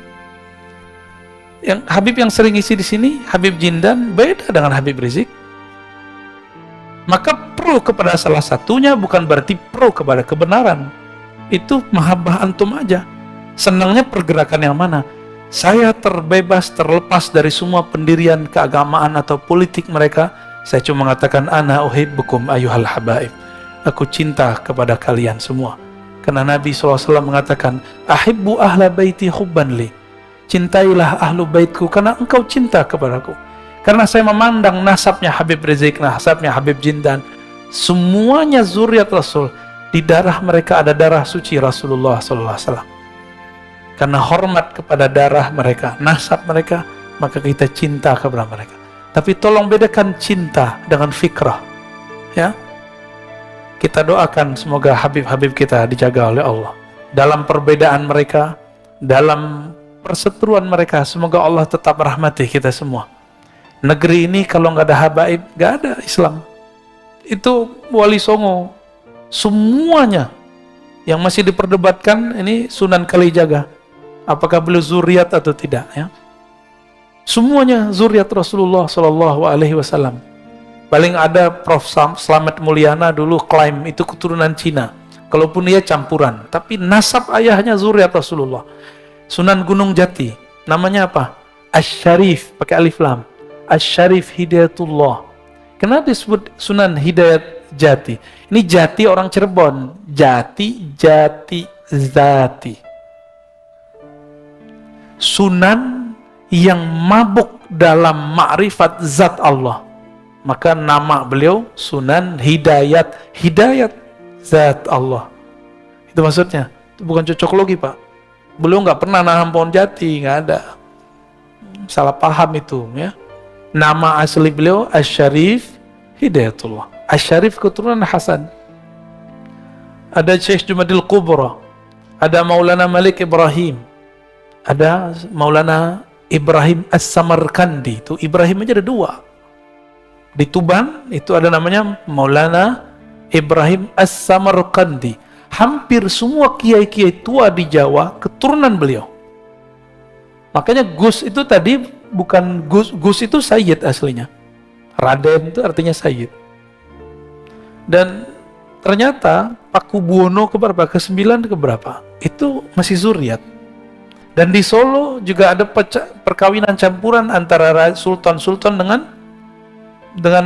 Yang Habib yang sering isi di sini, Habib Jindan, beda dengan Habib Rizik. Maka pro kepada salah satunya bukan berarti pro kepada kebenaran. Itu mahabbah antum aja. Senangnya pergerakan yang mana? Saya terbebas, terlepas dari semua pendirian keagamaan atau politik mereka. Saya cuma mengatakan ana uhibbukum ayyuhal habaib. Aku cinta kepada kalian semua. Karena Nabi SAW mengatakan, ahibbu ahla baiti hubban li. Cintailah ahlu baitku karena engkau cinta kepadaku. Karena saya memandang nasabnya Habib Rizik, nasabnya Habib Jindan, semuanya zuriat Rasul. Di darah mereka ada darah suci Rasulullah SAW. Karena hormat kepada darah mereka, nasab mereka, maka kita cinta kepada mereka. Tapi tolong bedakan cinta dengan fikrah. Ya, kita doakan semoga Habib-Habib kita dijaga oleh Allah. Dalam perbedaan mereka, dalam perseteruan mereka, semoga Allah tetap merahmati kita semua. Negeri ini kalau nggak ada habaib, nggak ada Islam. Itu Wali Songo, semuanya yang masih diperdebatkan ini Sunan Kalijaga. Apakah beliau zuriat atau tidak? Ya, semuanya zuriat Rasulullah Shallallahu Alaihi Wasallam. Paling ada Prof. Slamet Mulyana dulu klaim itu keturunan Cina. Kalaupun dia campuran, tapi nasab ayahnya zuriat Rasulullah. Sunan Gunung Jati, namanya apa? Asy-Syarif, pakai alif lam. Asy-Syarif Hidayatullah. Kenapa disebut Sunan Hidayat Jati? Ini Jati orang Cirebon. Jati, Jati, Zati. Sunan yang mabuk dalam ma'rifat zat Allah. Maka nama beliau Sunan Hidayat. Hidayat zat Allah. Itu maksudnya. Itu bukan cocok logi, Pak. Beliau nggak pernah nanam pohon jati, nggak ada. Salah paham itu, ya. Nama asli beliau Asy-Syarif Hidayatullah. Asy-Syarif keturunan Hasan. Ada Syekh Jumadil Kubra, ada Maulana Malik Ibrahim, ada Maulana Ibrahim As-Samarkandi. Itu Ibrahim aja ada dua. Di Tuban itu ada namanya Maulana Ibrahim As-Samarkandi. Hampir semua kiai-kiai tua di Jawa keturunan beliau. Makanya Gus itu tadi bukan Gus, Gus itu Sayyid aslinya. Raden itu artinya Sayyid. Dan ternyata Paku Buwono keberapa? Ke-9 keberapa? Itu masih zuriat. Dan di Solo juga ada perkawinan campuran antara sultan-sultan dengan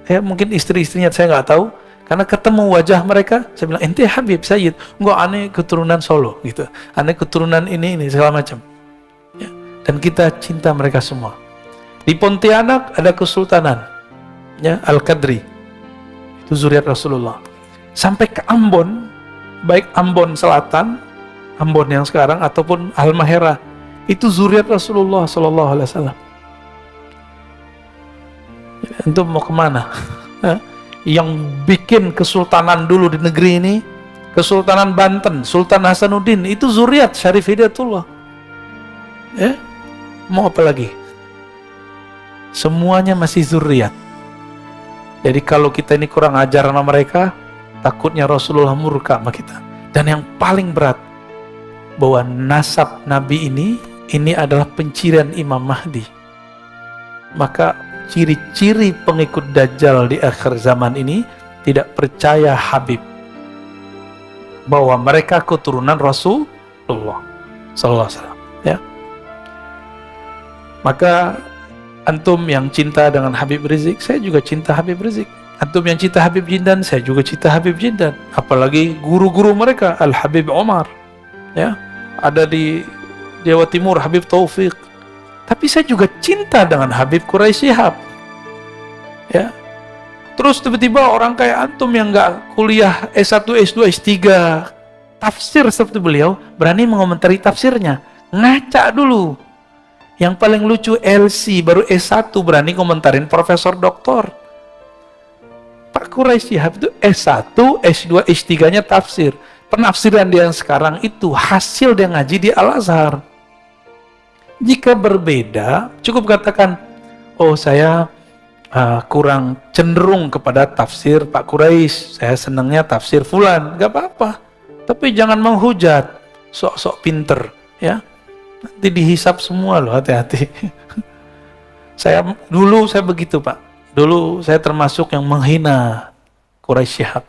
ya mungkin istri-istrinya saya nggak tahu. Karena ketemu wajah mereka, saya bilang, ente Habib Sayyid, enggak, aneh keturunan Solo, gitu. Aneh keturunan ini segala macam. Ya. Dan kita cinta mereka semua. Di Pontianak ada kesultanan, ya, Al-Qadri, itu zuriat Rasulullah. Sampai ke Ambon, baik Ambon Selatan, Ambon yang sekarang, ataupun Halmahera, itu zuriat Rasulullah Sallallahu Alaihi Wasallam. Untuk mau kemana? Yang bikin kesultanan dulu di negeri ini, Kesultanan Banten, Sultan Hasanuddin, itu zuriat Syarif Hidayatullah. Ya, mau apa lagi? Semuanya masih zuriat. Jadi kalau kita ini kurang ajar sama mereka, takutnya Rasulullah murka sama kita. Dan yang paling berat, bahwa nasab Nabi ini adalah pencirian Imam Mahdi. Maka ciri-ciri pengikut Dajjal di akhir zaman ini tidak percaya Habib, bahwa mereka keturunan Rasulullah Sallallahu Alaihi Wasallam. Ya, maka antum yang cinta dengan Habib Rizik, saya juga cinta Habib Rizik. Antum yang cinta Habib Jindan, saya juga cinta Habib Jindan. Apalagi guru-guru mereka, Al Habib Omar, ya, ada di Jawa Timur Habib Taufik. Tapi saya juga cinta dengan Habib Quraisy Shihab. Ya. Terus tiba-tiba orang kayak antum yang nggak kuliah S1, S2, S3 tafsir seperti beliau, berani mengomentari tafsirnya. Ngaca dulu. Yang paling lucu LC baru S1 berani komentarin profesor doktor. Pak Quraisy Shihab itu S1, S2, S3-nya tafsir. Penafsiran dia yang sekarang itu hasil dia ngaji di Al-Azhar. Jika berbeda, cukup katakan, oh saya kurang cenderung kepada tafsir Pak Quraisy, saya senangnya tafsir Fulan, gak apa-apa. Tapi jangan menghujat, sok-sok pinter, ya. Nanti dihisap semua loh, hati-hati. Dulu saya begitu, Pak. Dulu saya termasuk yang menghina Quraisy Shihab.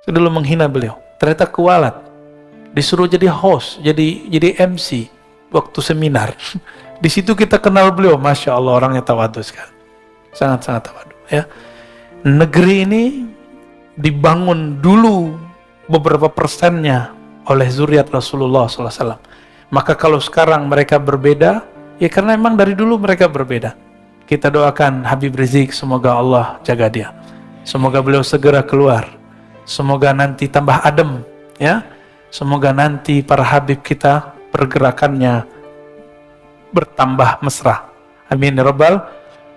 Saya dulu menghina beliau. Ternyata kualat. Disuruh jadi host, jadi MC. Waktu seminar, di situ kita kenal beliau, masya Allah orangnya tawadhu sekali. sangat-sangat tawadu ya. Negeri ini dibangun dulu beberapa persennya oleh zuriat Rasulullah SAW. Maka kalau sekarang mereka berbeda, ya karena memang dari dulu mereka berbeda. Kita doakan Habib Rizik, semoga Allah jaga dia. Semoga beliau segera keluar. Semoga nanti tambah adem, ya. Semoga nanti para Habib kita pergerakannya bertambah mesra. Amin ya Rabbal.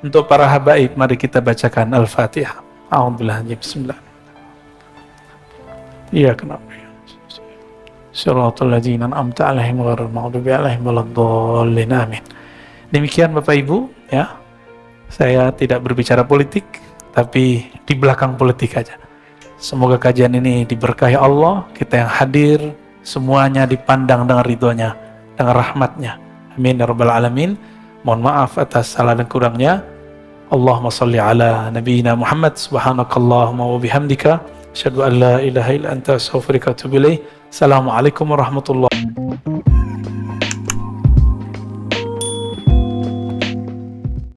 Untuk para habaib, mari kita bacakan Al-Fatihah. A'udzubillahi bismillah. Iya kenapa? Siratal ladzina an'amta 'alaihim ghairil maghdubi 'alaihim waladdallin. Amin. Demikian Bapak Ibu, ya. Saya tidak berbicara politik, tapi di belakang politik aja. Semoga kajian ini diberkahi Allah, kita yang hadir semuanya dipandang dengan ridhonya, dengan rahmatnya. Amin ya rabbal alamin. Mohon maaf atas salah dan kurangnya. Allahumma salli ala nabiyyina Muhammad, subhanakallahumma wa bihamdika, asyhadu an la ilaha illa anta, astaghfiruka wa atubu ilaik. Assalamualaikum warahmatullahi wabarakatuh.